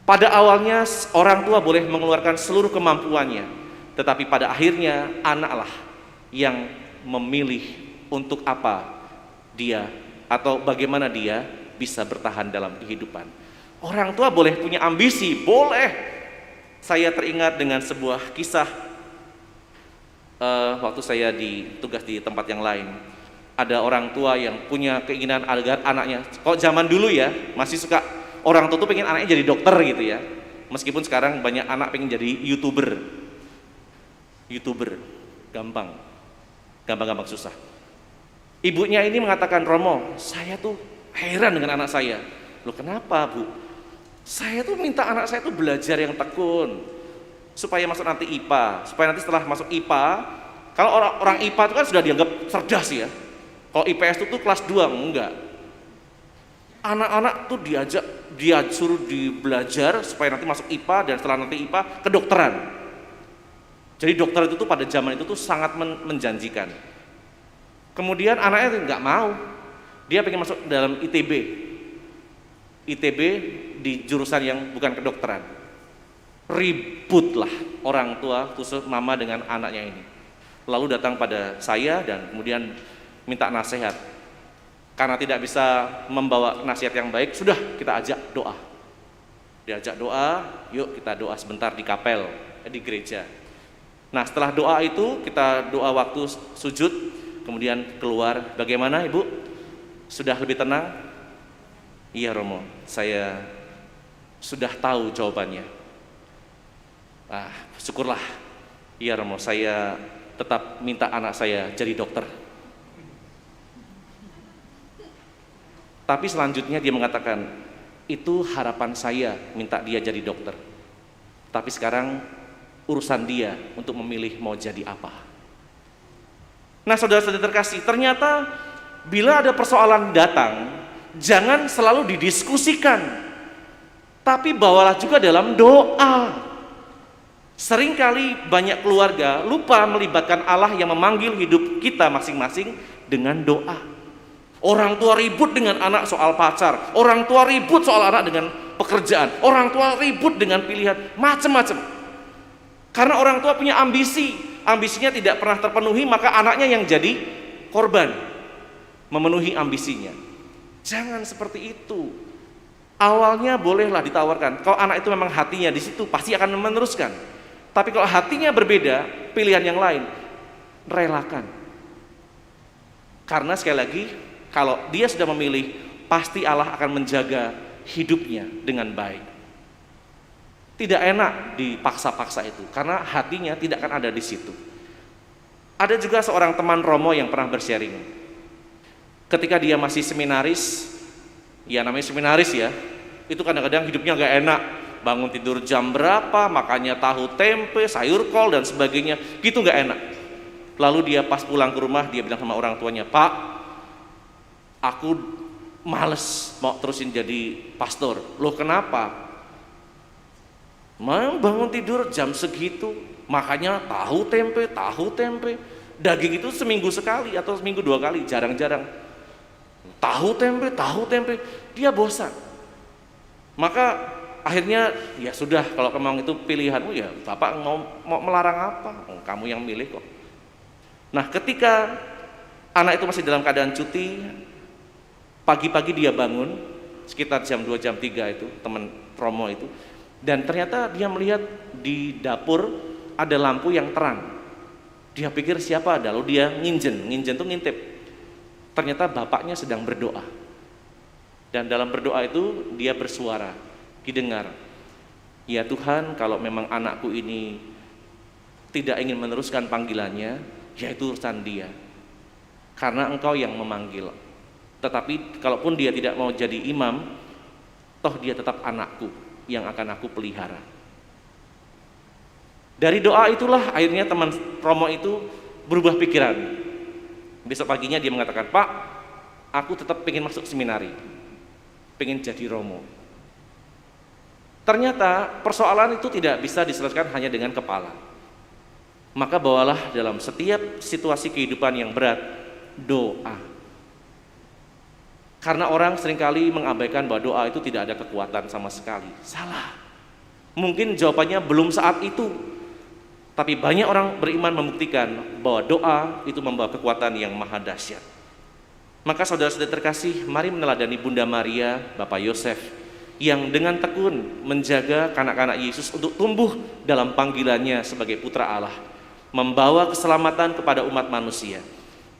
Pada awalnya orang tua boleh mengeluarkan seluruh kemampuannya, tetapi pada akhirnya anaklah yang memilih untuk apa dia atau bagaimana dia bisa bertahan dalam kehidupan. Orang tua boleh punya ambisi, boleh. Saya teringat dengan sebuah kisah waktu saya tugas di tempat yang lain. Ada orang tua yang punya keinginan agar anaknya, kalau zaman dulu ya masih suka orang tua tuh pengen anaknya jadi dokter gitu ya. Meskipun sekarang banyak anak pengen jadi YouTuber, gampang susah. Ibunya ini mengatakan, Romo, saya tuh heran dengan anak saya. Loh kenapa Bu? Saya tuh minta anak saya tuh belajar yang tekun, supaya masuk nanti IPA, supaya nanti setelah masuk IPA, kalau orang IPA itu kan sudah dianggap cerdas ya. Kalau IPS itu tuh kelas 2, enggak. Anak-anak tuh dia suruh belajar supaya nanti masuk IPA, dan setelah nanti IPA kedokteran. Jadi dokter itu tuh pada zaman itu tuh sangat menjanjikan. Kemudian anaknya nggak mau, dia pengen masuk dalam ITB di jurusan yang bukan kedokteran. Ributlah orang tua, khusus mama dengan anaknya ini. Lalu datang pada saya dan kemudian minta nasihat. Karena tidak bisa membawa nasihat yang baik, sudah kita ajak doa. Diajak doa, yuk kita doa sebentar di kapel, di gereja. Nah setelah doa itu kita doa waktu sujud, kemudian keluar. Bagaimana Ibu? Sudah lebih tenang? Iya Romo, saya sudah tahu jawabannya. Syukurlah. Iya Romo, saya tetap minta anak saya jadi dokter. Tapi selanjutnya dia mengatakan, itu harapan saya minta dia jadi dokter. Tapi sekarang urusan dia untuk memilih mau jadi apa. Nah saudara-saudara terkasih, ternyata bila ada persoalan datang, jangan selalu didiskusikan, tapi bawalah juga dalam doa. Seringkali banyak keluarga lupa melibatkan Allah yang memanggil hidup kita masing-masing dengan doa. Orang tua ribut dengan anak soal pacar, orang tua ribut soal anak dengan pekerjaan, orang tua ribut dengan pilihan, macam-macam. Karena orang tua punya ambisinya tidak pernah terpenuhi, maka anaknya yang jadi korban memenuhi ambisinya. Jangan seperti itu. Awalnya bolehlah ditawarkan. Kalau anak itu memang hatinya di situ, pasti akan meneruskan. Tapi kalau hatinya berbeda, pilihan yang lain, relakan. Karena sekali lagi, kalau dia sudah memilih, pasti Allah akan menjaga hidupnya dengan baik. Tidak enak dipaksa-paksa itu, karena hatinya tidak akan ada di situ. Ada juga seorang teman Romo yang pernah bersharing. Ketika dia masih seminaris, ya namanya seminaris ya, itu kadang-kadang hidupnya gak enak. Bangun tidur jam berapa, makannya tahu tempe, sayur kol dan sebagainya, gitu gak enak. Lalu dia pas pulang ke rumah, dia bilang sama orang tuanya, "Pak, aku males mau terusin jadi pastor." "Loh kenapa?" "Bangun tidur jam segitu, makanya tahu tempe, daging itu seminggu sekali atau seminggu 2 kali, jarang-jarang. Tahu tempe, dia bosan. Maka akhirnya ya sudah, kalau memang itu pilihanmu ya Bapak mau melarang apa? Kamu yang milih kok." Nah ketika anak itu masih dalam keadaan cuti, pagi-pagi dia bangun sekitar jam 2 jam 3 itu, teman Romo itu, dan ternyata dia melihat di dapur ada lampu yang terang. Dia pikir siapa ada, lalu dia nginjen tuh ngintip. Ternyata bapaknya sedang berdoa. Dan dalam berdoa itu dia bersuara, didengar, "Ya Tuhan, kalau memang anakku ini tidak ingin meneruskan panggilannya, ya itu urusan dia. Karena Engkau yang memanggil. Tetapi kalaupun dia tidak mau jadi imam, toh dia tetap anakku yang akan aku pelihara." Dari doa itulah akhirnya teman Romo itu berubah pikiran. Besok paginya dia mengatakan, "Pak, aku tetap pengen masuk seminari, pengen jadi Romo." Ternyata persoalan itu tidak bisa diselesaikan hanya dengan kepala. Maka bawalah dalam setiap situasi kehidupan yang berat, doa. Karena orang seringkali mengabaikan bahwa doa itu tidak ada kekuatan sama sekali. Salah. Mungkin jawabannya belum saat itu. Tapi banyak orang beriman membuktikan bahwa doa itu membawa kekuatan yang maha dahsyat. Maka saudara-saudara terkasih, mari meneladani Bunda Maria, Bapak Yosef, yang dengan tekun menjaga kanak-kanak Yesus untuk tumbuh dalam panggilannya sebagai putra Allah, membawa keselamatan kepada umat manusia.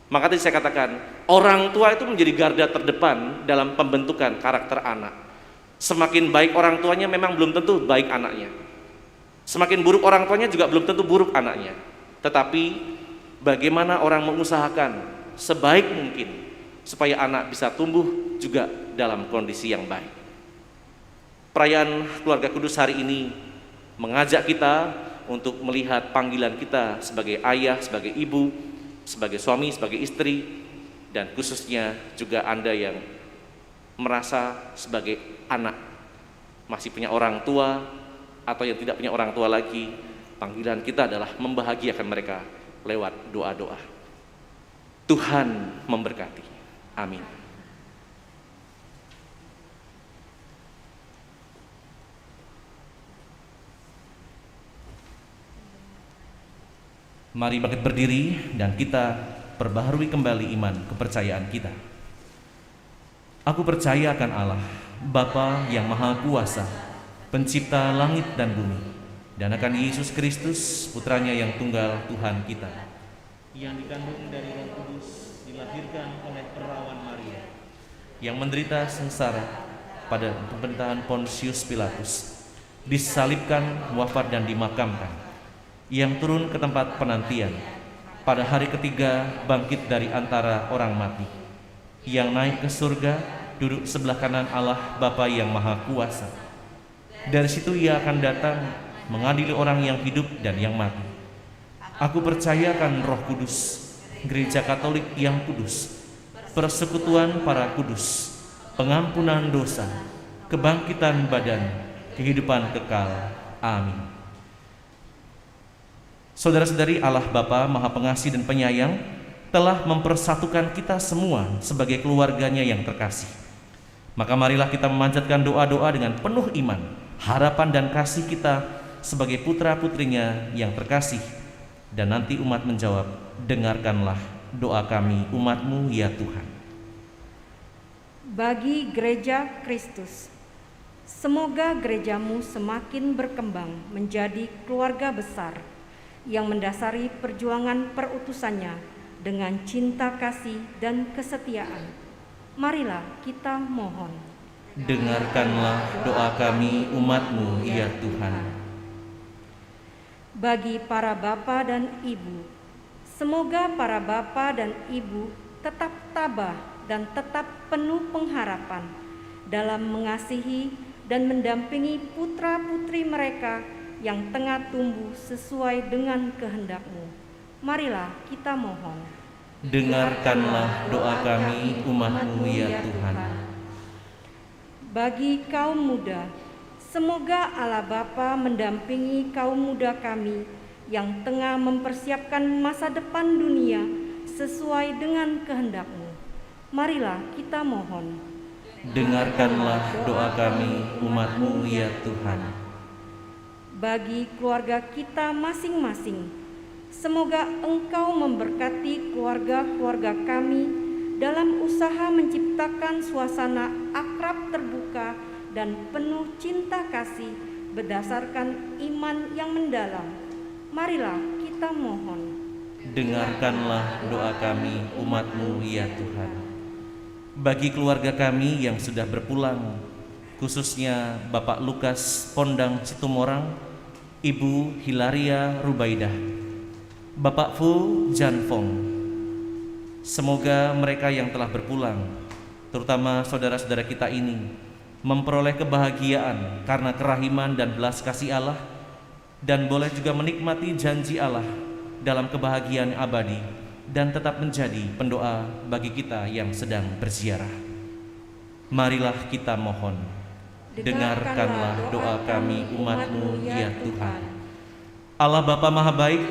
Maka tadi saya katakan, orang tua itu menjadi garda terdepan dalam pembentukan karakter anak. Semakin baik orang tuanya memang belum tentu baik anaknya. Semakin buruk orang tuanya juga belum tentu buruk anaknya. Tetapi bagaimana orang mengusahakan sebaik mungkin supaya anak bisa tumbuh juga dalam kondisi yang baik. Perayaan Keluarga Kudus hari ini mengajak kita untuk melihat panggilan kita sebagai ayah, sebagai ibu, sebagai suami, sebagai istri, dan khususnya juga Anda yang merasa sebagai anak, masih punya orang tua atau yang tidak punya orang tua lagi. Panggilan kita adalah membahagiakan mereka lewat doa-doa. Tuhan memberkati. Amin. Mari bangkit berdiri dan kita perbaharui kembali iman kepercayaan kita. Aku percaya akan Allah, Bapa yang Maha Kuasa, Pencipta langit dan bumi, dan akan Yesus Kristus, Putranya yang tunggal Tuhan kita, yang dikandung dari Roh Kudus, dilahirkan oleh perawan Maria, yang menderita sengsara pada pemerintahan Pontius Pilatus, disalibkan, wafat dan dimakamkan, yang turun ke tempat penantian, pada hari ketiga bangkit dari antara orang mati, yang naik ke surga duduk sebelah kanan Allah Bapa yang Maha Kuasa. Dari situ Ia akan datang mengadili orang yang hidup dan yang mati. Aku percayakan Roh Kudus, Gereja Katolik yang kudus, persekutuan para kudus, pengampunan dosa, kebangkitan badan, kehidupan kekal. Amin. Saudara-saudari, Allah Bapa Maha Pengasih dan Penyayang telah mempersatukan kita semua sebagai keluarganya yang terkasih. Maka marilah kita memanjatkan doa-doa dengan penuh iman, harapan dan kasih kita sebagai putra-putrinya yang terkasih. Dan nanti umat menjawab, dengarkanlah doa kami umat-Mu ya Tuhan. Bagi Gereja Kristus, semoga gereja-Mu semakin berkembang menjadi keluarga besar yang mendasari perjuangan perutusannya dengan cinta kasih dan kesetiaan. Marilah kita mohon. Dengarkanlah doa kami umat-Mu ya Tuhan. Bagi para bapa dan ibu, semoga para bapa dan ibu tetap tabah dan tetap penuh pengharapan dalam mengasihi dan mendampingi putra-putri mereka yang tengah tumbuh sesuai dengan kehendak-Mu. Marilah kita mohon. Dengarkanlah doa kami umat-Mu ya Tuhan. Bagi kaum muda, semoga Allah Bapa mendampingi kaum muda kami yang tengah mempersiapkan masa depan dunia sesuai dengan kehendak-Mu. Marilah kita mohon. Dengarkanlah doa kami umat-Mu ya Tuhan. Bagi keluarga kita masing-masing, semoga Engkau memberkati keluarga-keluarga kami dalam usaha menciptakan suasana akrab terbuka dan penuh cinta kasih berdasarkan iman yang mendalam. Marilah kita mohon. Dengarkanlah doa kami umat-Mu ya Tuhan. Bagi keluarga kami yang sudah berpulang, khususnya Bapak Lukas Pondang Situmorang, Ibu Hilaria Rubaidah, Bapak Fu Janfong, semoga mereka yang telah berpulang, terutama saudara-saudara kita ini, memperoleh kebahagiaan karena kerahiman dan belas kasih Allah, dan boleh juga menikmati janji Allah dalam kebahagiaan abadi, dan tetap menjadi pendoa bagi kita yang sedang berziarah. Marilah kita mohon. Dengarkanlah doa kami umat-Mu ya Tuhan. Allah Bapa Maha Baik,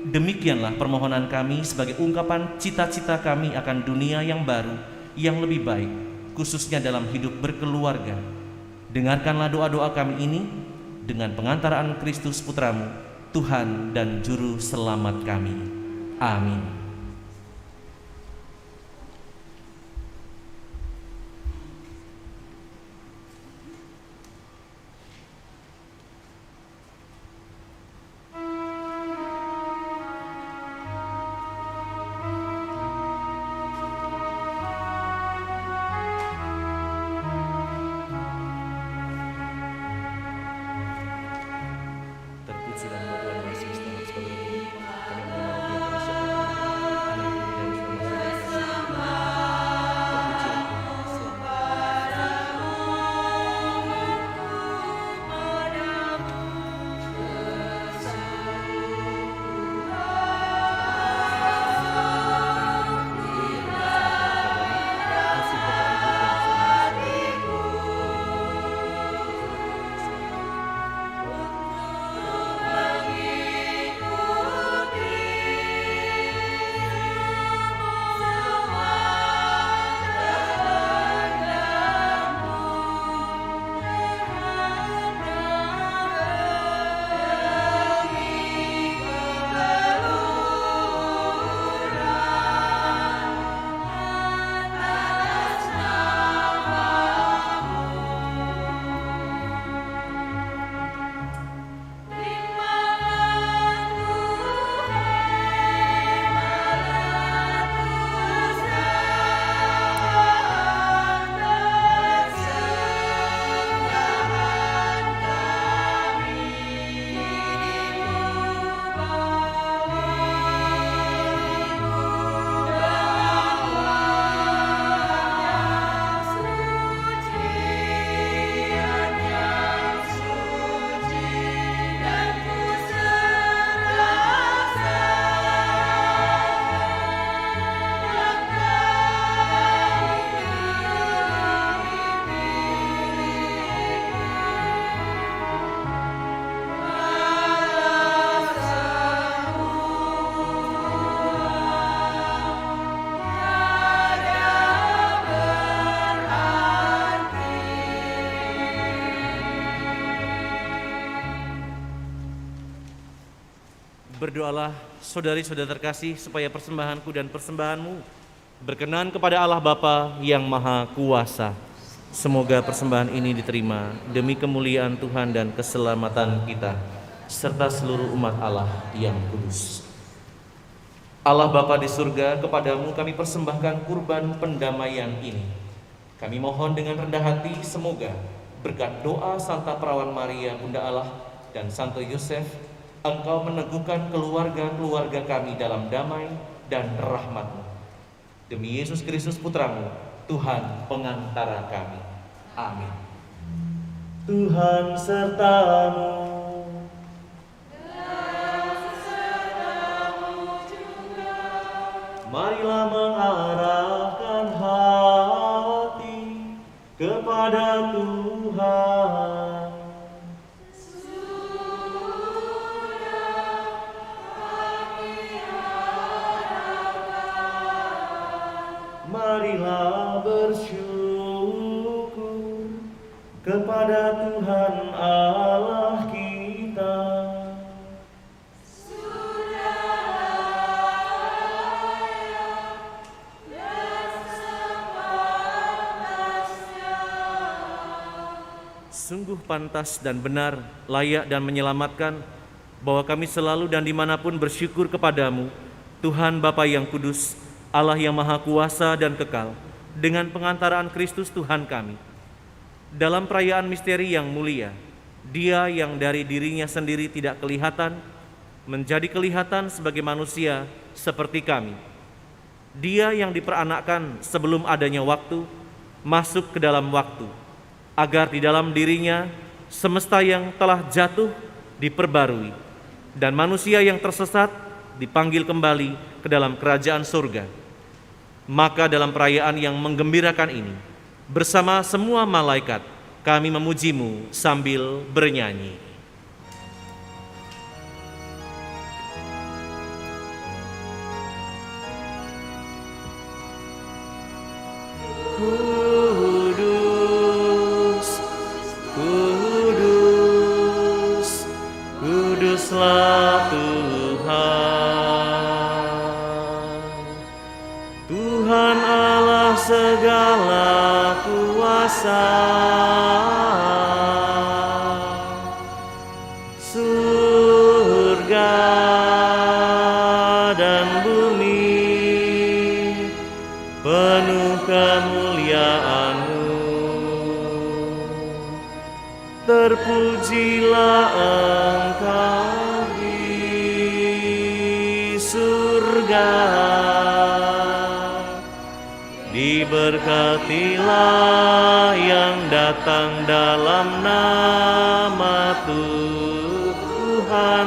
demikianlah permohonan kami sebagai ungkapan cita-cita kami akan dunia yang baru, yang lebih baik, khususnya dalam hidup berkeluarga. Dengarkanlah doa-doa kami ini dengan pengantaraan Kristus Putra-Mu, Tuhan dan Juru Selamat kami. Amin. Terpuji dan berdoa Yesus dalam segala hal. Kami mengenal Dia, kami siapkan Berdoalah saudari-saudara terkasih supaya persembahanku dan persembahanmu berkenan kepada Allah Bapa yang Maha Kuasa. Semoga persembahan ini diterima demi kemuliaan Tuhan dan keselamatan kita serta seluruh umat Allah yang kudus. Allah Bapa di surga, kepadamu kami persembahkan kurban pendamaian ini. Kami mohon dengan rendah hati semoga berkat doa Santa Perawan Maria Bunda Allah dan Santo Yosef, Engkau meneguhkan keluarga-keluarga kami dalam damai dan rahmat-Mu. Demi Yesus Kristus Putramu, Tuhan pengantara kami. Amin. Tuhan sertamu. Marilah mengarahkan hati kepada Tuhan. Marilah bersyukur kepada Tuhan Allah kita. Sungguh pantas dan benar, layak dan menyelamatkan, bahwa kami selalu dan dimanapun bersyukur kepadamu, Tuhan Bapa yang kudus, Allah yang Maha Kuasa dan kekal, dengan pengantaraan Kristus Tuhan kami. Dalam perayaan misteri yang mulia, Dia yang dari dirinya sendiri tidak kelihatan, menjadi kelihatan sebagai manusia seperti kami. Dia yang diperanakkan sebelum adanya waktu, masuk ke dalam waktu, agar di dalam dirinya semesta yang telah jatuh diperbarui, dan manusia yang tersesat dipanggil kembali ke dalam kerajaan surga. Maka dalam perayaan yang menggembirakan ini, bersama semua malaikat, kami memuji-Mu sambil bernyanyi. Kudus, kudus, kuduslah Tuhan Allah segala kuasa. Surga dan bumi penuh kemuliaan-Mu. Terpujilah Engkau di surga. Diberkatilah yang datang dalam nama Tuhan.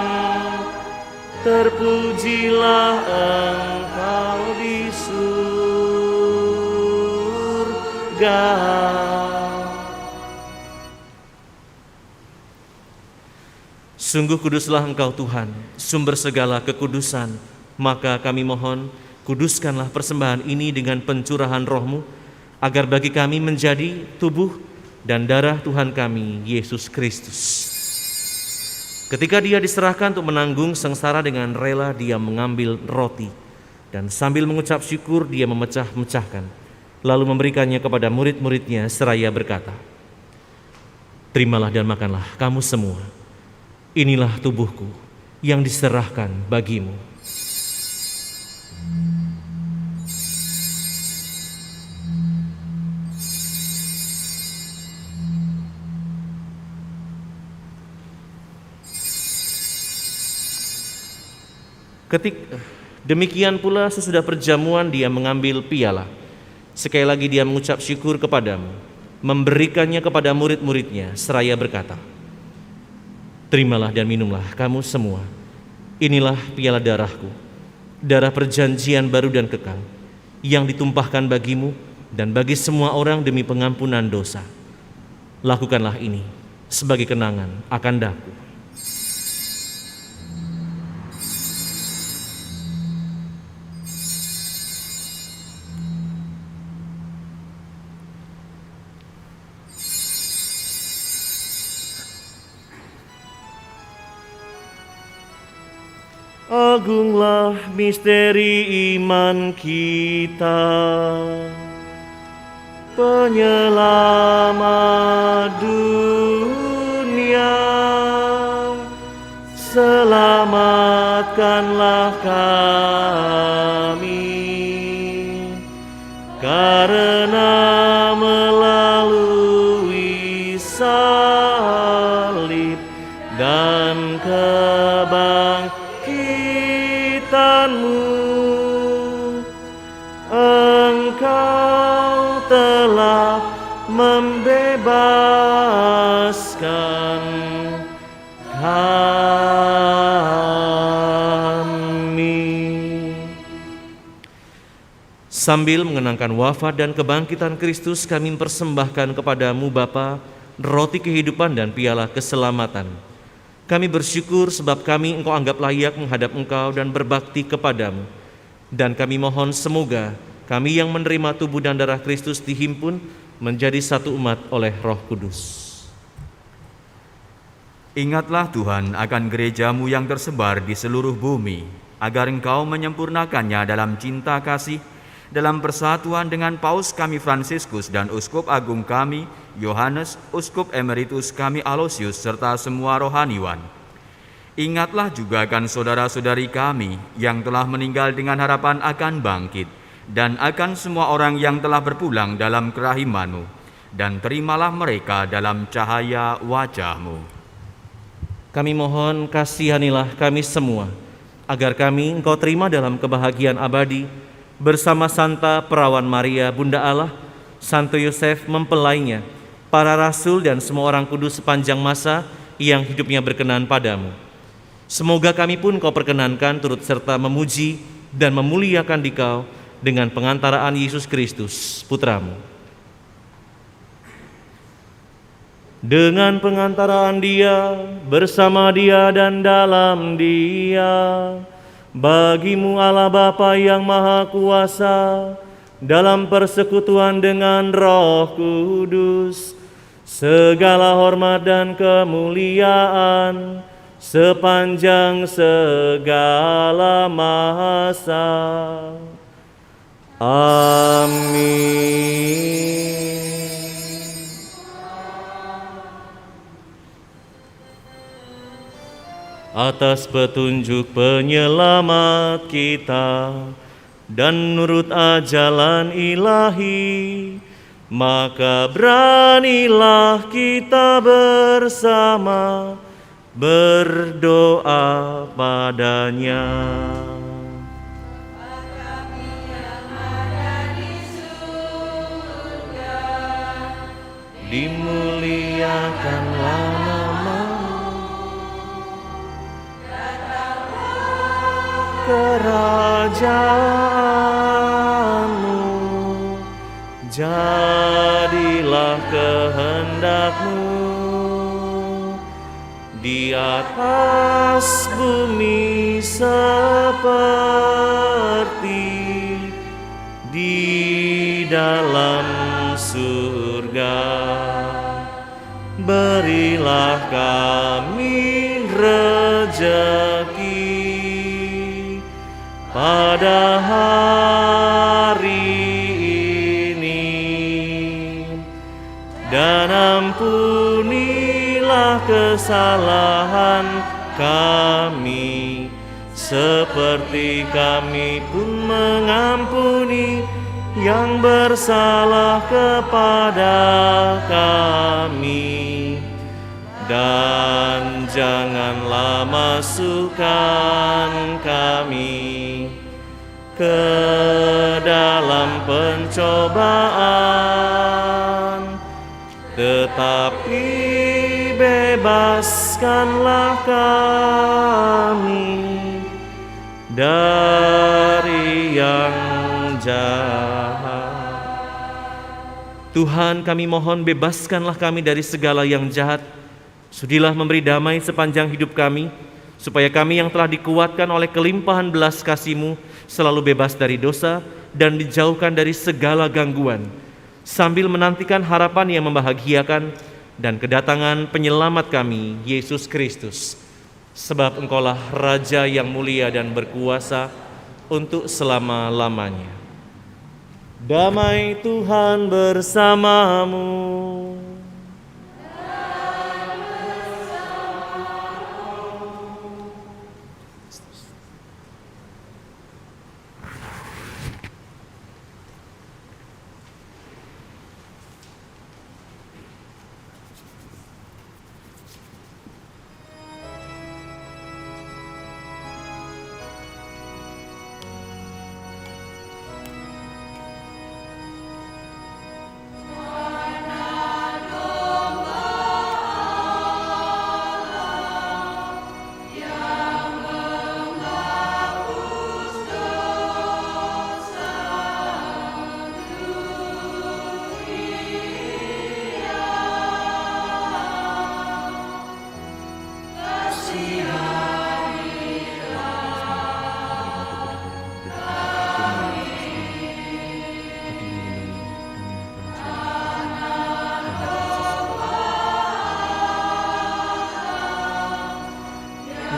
Terpujilah Engkau di surga. Sungguh kuduslah Engkau Tuhan, sumber segala kekudusan. Maka kami mohon, kuduskanlah persembahan ini dengan pencurahan Roh-Mu, agar bagi kami menjadi tubuh dan darah Tuhan kami, Yesus Kristus. Ketika Dia diserahkan untuk menanggung sengsara dengan rela, Dia mengambil roti, dan sambil mengucap syukur Dia memecah-mecahkan, lalu memberikannya kepada murid-muridnya seraya berkata, "Terimalah dan makanlah kamu semua. Inilah tubuhku yang diserahkan bagimu." Demikian pula sesudah perjamuan Dia mengambil piala. Sekali lagi Dia mengucap syukur kepadamu, memberikannya kepada murid-muridnya seraya berkata, "Terimalah dan minumlah kamu semua. Inilah piala darahku, darah perjanjian baru dan kekal, yang ditumpahkan bagimu dan bagi semua orang demi pengampunan dosa. Lakukanlah ini sebagai kenangan akan daku." Agunglah misteri iman kita. Penyelamat dunia, selamatkanlah kami, karena melalui salib dan kebangkitan-Mu, Engkau telah membebaskan kami. Sambil mengenangkan wafat dan kebangkitan Kristus, kami mempersembahkan kepadamu Bapa roti kehidupan dan piala keselamatan. Kami bersyukur sebab kami Engkau anggap layak menghadap Engkau dan berbakti kepadamu. Dan kami mohon semoga kami yang menerima tubuh dan darah Kristus dihimpun menjadi satu umat oleh Roh Kudus. Ingatlah Tuhan akan gereja-Mu yang tersebar di seluruh bumi, agar Engkau menyempurnakannya dalam cinta kasih, dalam persatuan dengan Paus kami Fransiskus dan Uskup Agung kami Yohanes, Uskup Emeritus kami Aloysius, serta semua rohaniwan. Ingatlah juga akan saudara-saudari kami yang telah meninggal dengan harapan akan bangkit, dan akan semua orang yang telah berpulang dalam kerahiman-Mu, dan terimalah mereka dalam cahaya wajah-Mu. Kami mohon kasihanilah kami semua, agar kami Engkau terima dalam kebahagiaan abadi, bersama Santa Perawan Maria, Bunda Allah, Santo Yosef mempelainya, para rasul dan semua orang kudus sepanjang masa yang hidupnya berkenan padamu. Semoga kami pun Kau perkenankan turut serta memuji dan memuliakan Dikau dengan pengantaraan Yesus Kristus, Putra-Mu. Dengan pengantaraan Dia, bersama Dia dan dalam Dia, bagi-Mu Allah Bapa yang Maha Kuasa, dalam persekutuan dengan Roh Kudus, segala hormat dan kemuliaan sepanjang segala masa. Amin. Atas petunjuk penyelamat kita dan nurut ajalan ilahi, maka beranilah kita bersama berdoa padanya. Dimuliakanlah nama-Mu, kerajaan-Mu, jadilah kehendak-Mu di atas bumi seperti di dalam surga. Berilah kami rejeki pada hari ini, dan ampunilah kesalahan kami, seperti kami pun mengampuni yang bersalah kepada kami. Dan janganlah masukkan kami ke dalam pencobaan, tetapi bebaskanlah kami dari yang jahat. Tuhan, kami mohon bebaskanlah kami dari segala yang jahat. Sudilah memberi damai sepanjang hidup kami, supaya kami yang telah dikuatkan oleh kelimpahan belas kasih-Mu selalu bebas dari dosa dan dijauhkan dari segala gangguan, sambil menantikan harapan yang membahagiakan dan kedatangan penyelamat kami, Yesus Kristus. sebab Engkaulah Raja yang mulia dan berkuasa untuk selama-lamanya. Damai Tuhan bersamamu.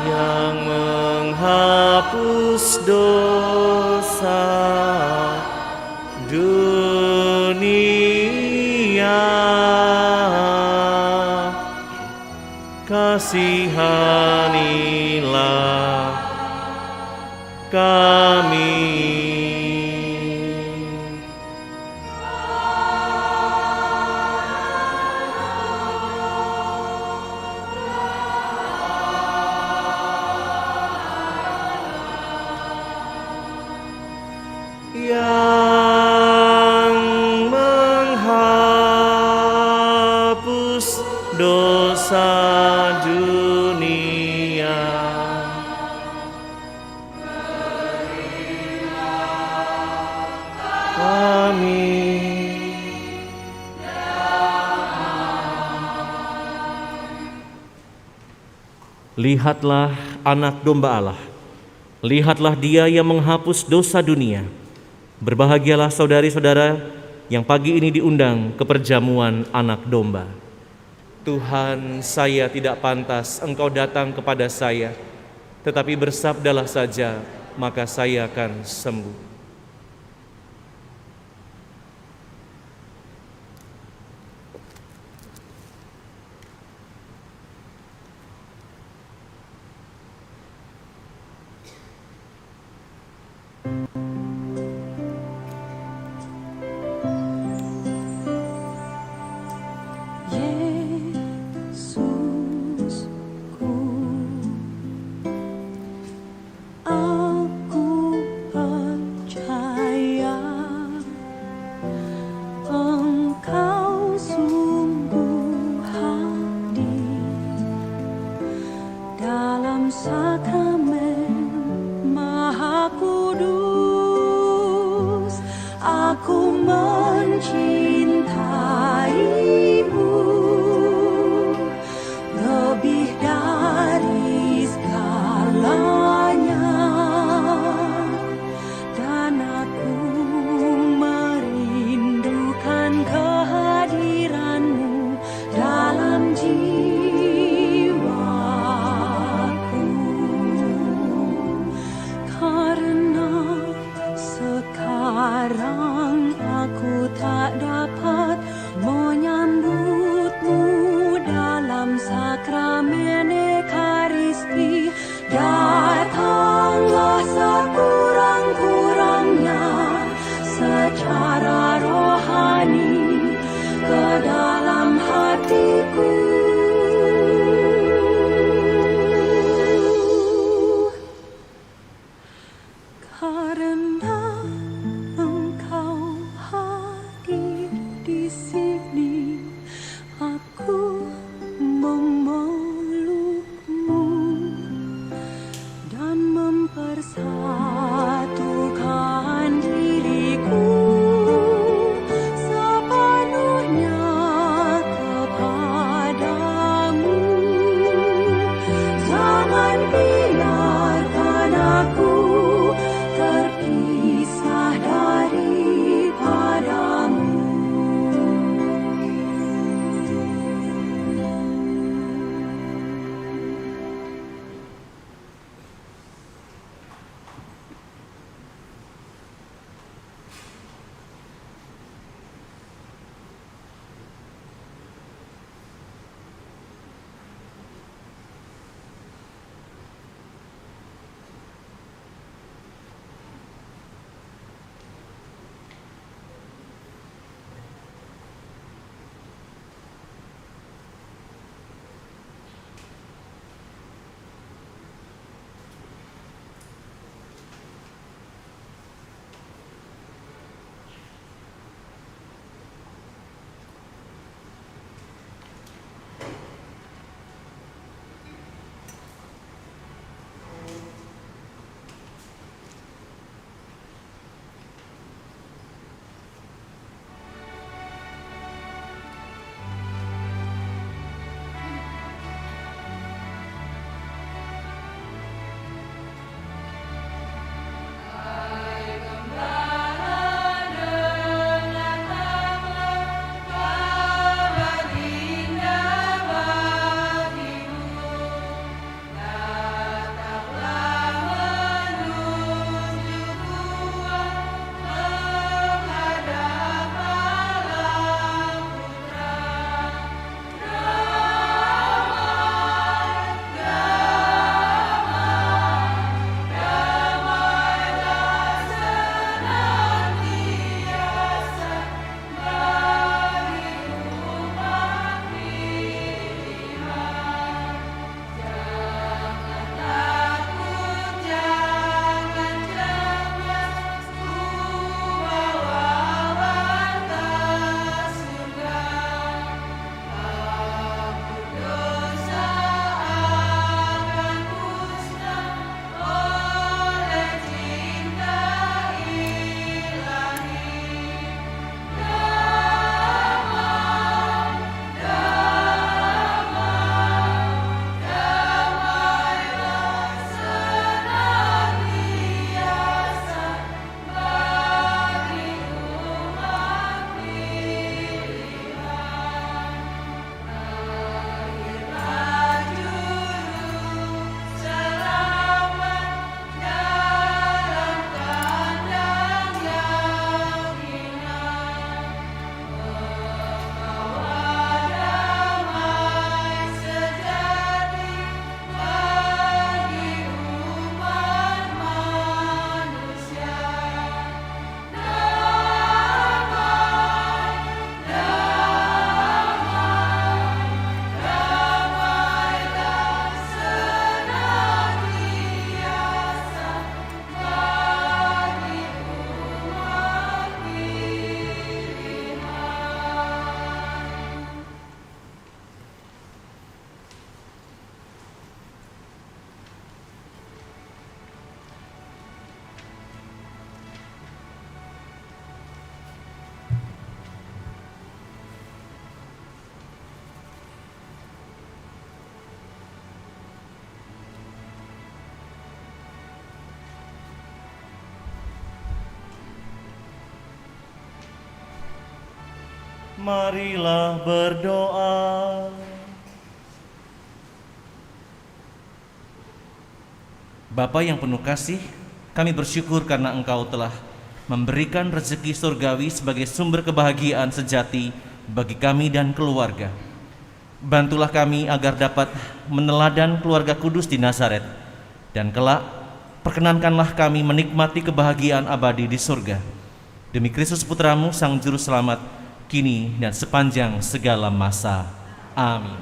Yang menghapus dosa dunia, kasihanilah kami. Yang menghapus dosa dunia, kami. Lihatlah anak domba Allah, lihatlah Dia yang menghapus dosa dunia. Berbahagialah saudari-saudara yang pagi ini diundang ke perjamuan anak domba. Tuhan, saya tidak pantas Engkau datang kepada saya, tetapi bersabdalah saja, maka saya akan sembuh. Yesusku, aku Marilah berdoa. Bapa yang penuh kasih, kami bersyukur karena Engkau telah memberikan rezeki surgawi sebagai sumber kebahagiaan sejati bagi kami dan keluarga. Bantulah kami agar dapat meneladan keluarga kudus di Nazaret, dan kelak perkenankanlah kami menikmati kebahagiaan abadi di surga. Demi Kristus Putramu, Sang Juru Selamat, kini dan sepanjang segala masa. Amin.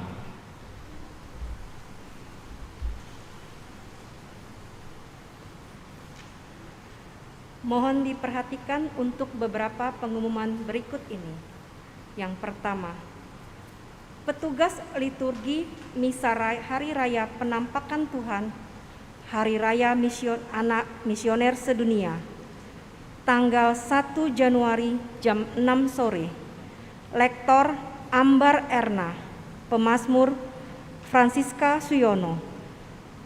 Mohon diperhatikan untuk beberapa pengumuman berikut ini. Yang pertama, petugas liturgi Misa Hari Raya Penampakan Tuhan, Hari Raya Anak Misioner Sedunia, tanggal 1 Januari jam 6 sore. Lektor Ambar Erna, Pemazmur Francisca Suyono,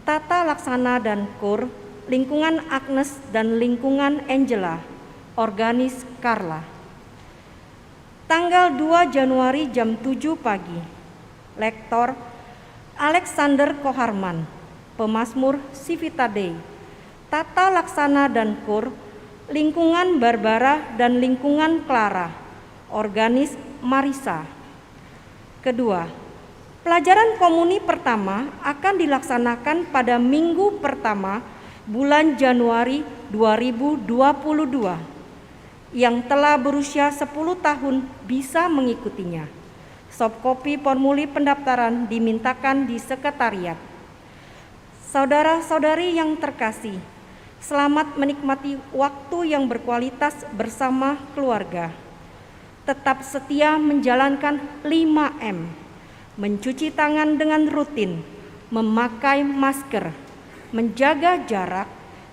Tata Laksana dan Kur, Lingkungan Agnes dan Lingkungan Angela, Organis Carla. Tanggal 2 Januari jam 7 pagi, Lektor Alexander Koharman, Pemazmur Civita Dei, Tata Laksana dan Kur, Lingkungan Barbara dan Lingkungan Clara, Organis Marisa. Kedua, pelajaran komuni pertama akan dilaksanakan pada minggu pertama bulan Januari 2022. Yang telah berusia 10 tahun bisa mengikutinya. Softkopi formulir pendaftaran dimintakan di sekretariat. Saudara-saudari yang terkasih, selamat menikmati waktu yang berkualitas bersama keluarga. Tetap setia menjalankan 5M, mencuci tangan dengan rutin, memakai masker, menjaga jarak,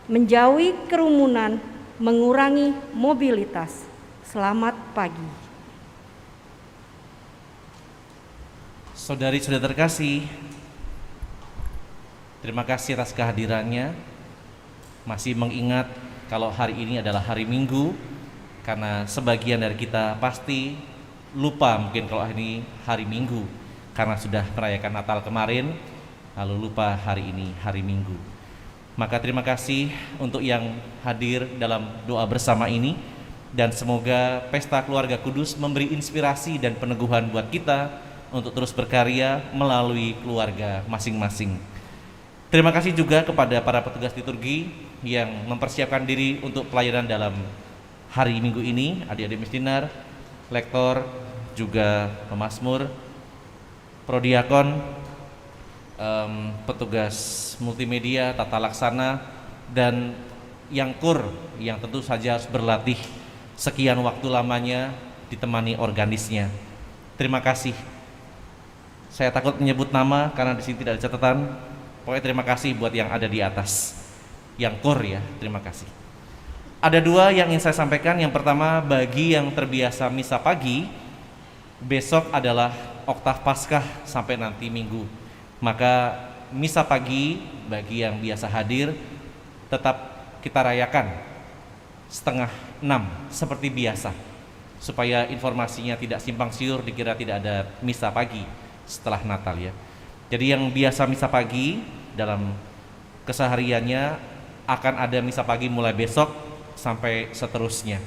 menjauhi kerumunan, mengurangi mobilitas. Selamat pagi. Saudari-saudara terkasih, terima kasih atas kehadirannya. Masih mengingat kalau hari ini adalah hari Minggu, karena sebagian dari kita pasti lupa mungkin kalau ini hari Minggu karena sudah merayakan Natal kemarin, lalu lupa hari ini hari Minggu. Maka terima kasih untuk yang hadir dalam doa bersama ini, dan semoga Pesta Keluarga Kudus memberi inspirasi dan peneguhan buat kita untuk terus berkarya melalui keluarga masing-masing. Terima kasih juga kepada para petugas liturgi yang mempersiapkan diri untuk pelayanan dalam hari Minggu ini, adik-adik misdinar, lektor, juga pemazmur, prodiakon, petugas multimedia, tata laksana, dan yang kur yang tentu saja harus berlatih sekian waktu lamanya ditemani organisnya. Terima kasih. Saya takut menyebut nama karena di sini tidak ada catatan. Pokoknya terima kasih buat yang ada di atas, yang kur ya, terima kasih. Ada dua yang ingin saya sampaikan. Yang pertama, bagi yang terbiasa misa pagi, besok adalah oktav Paskah sampai nanti Minggu. Maka misa pagi bagi yang biasa hadir tetap kita rayakan 5:30 seperti biasa, supaya informasinya tidak simpang siur dikira tidak ada misa pagi setelah Natal ya. Jadi yang biasa misa pagi dalam kesehariannya akan ada misa pagi mulai besok sampai seterusnya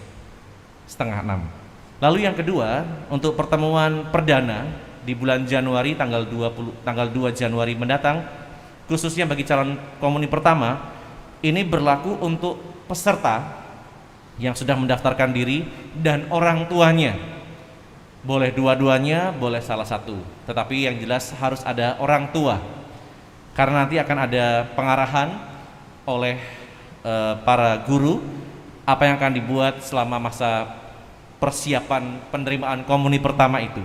5:30. Lalu yang kedua, untuk pertemuan perdana di bulan Januari tanggal 2 Januari mendatang, khususnya bagi calon komuni pertama, ini berlaku untuk peserta yang sudah mendaftarkan diri dan orang tuanya. Boleh dua-duanya, boleh salah satu, tetapi yang jelas harus ada orang tua, karena nanti akan ada pengarahan oleh para guru apa yang akan dibuat selama masa persiapan penerimaan komuni pertama itu,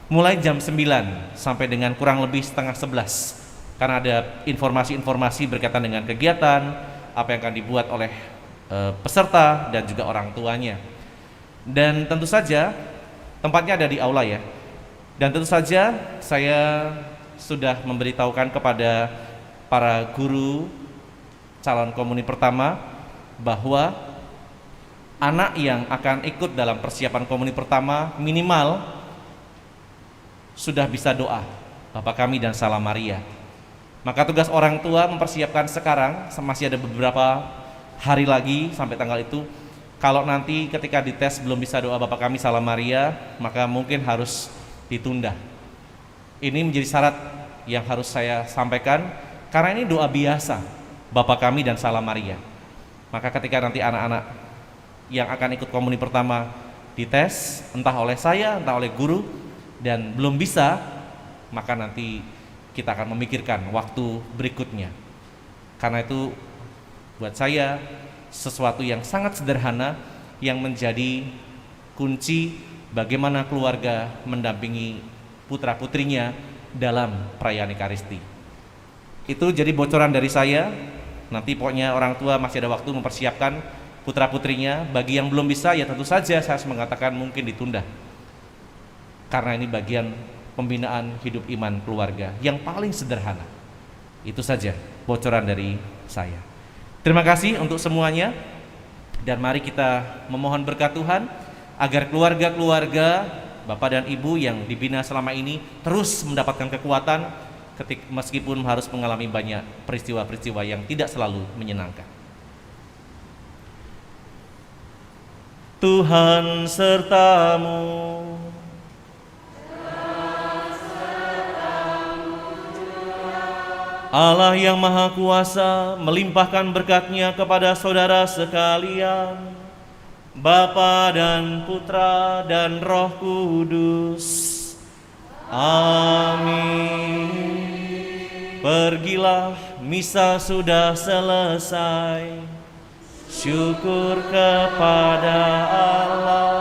mulai jam 9 sampai dengan kurang lebih setengah 11, karena ada informasi-informasi berkaitan dengan kegiatan apa yang akan dibuat oleh peserta dan juga orang tuanya. Dan tentu saja tempatnya ada di aula ya. Dan tentu saja saya sudah memberitahukan kepada para guru calon komuni pertama bahwa anak yang akan ikut dalam persiapan komuni pertama minimal sudah bisa doa Bapa kami dan Salam Maria. Maka tugas orang tua mempersiapkan sekarang, masih ada beberapa hari lagi sampai tanggal itu. Kalau nanti ketika dites belum bisa doa Bapa kami Salam Maria, maka mungkin harus ditunda. Ini menjadi syarat yang harus saya sampaikan, karena ini doa biasa Bapa kami dan Salam Maria. Maka ketika nanti anak-anak yang akan ikut komuni pertama dites, entah oleh saya, entah oleh guru, dan belum bisa, maka nanti kita akan memikirkan waktu berikutnya. Karena itu buat saya sesuatu yang sangat sederhana yang menjadi kunci bagaimana keluarga mendampingi putra-putrinya dalam perayaan Ekaristi. Itu jadi bocoran dari saya. Nanti pokoknya orang tua masih ada waktu mempersiapkan putra-putrinya. Bagi yang belum bisa ya tentu saja saya harus mengatakan mungkin ditunda. Karena ini bagian pembinaan hidup iman keluarga yang paling sederhana. Itu saja bocoran dari saya. Terima kasih untuk semuanya, dan mari kita memohon berkat Tuhan agar keluarga-keluarga Bapak dan Ibu yang dibina selama ini terus mendapatkan kekuatan meskipun harus mengalami banyak peristiwa-peristiwa yang tidak selalu menyenangkan. Tuhan sertamu. Allah yang Maha Kuasa melimpahkan berkat-Nya kepada saudara sekalian, Bapa dan Putra dan Roh Kudus. Amin. Pergilah, misa sudah selesai. Syukur kepada Allah.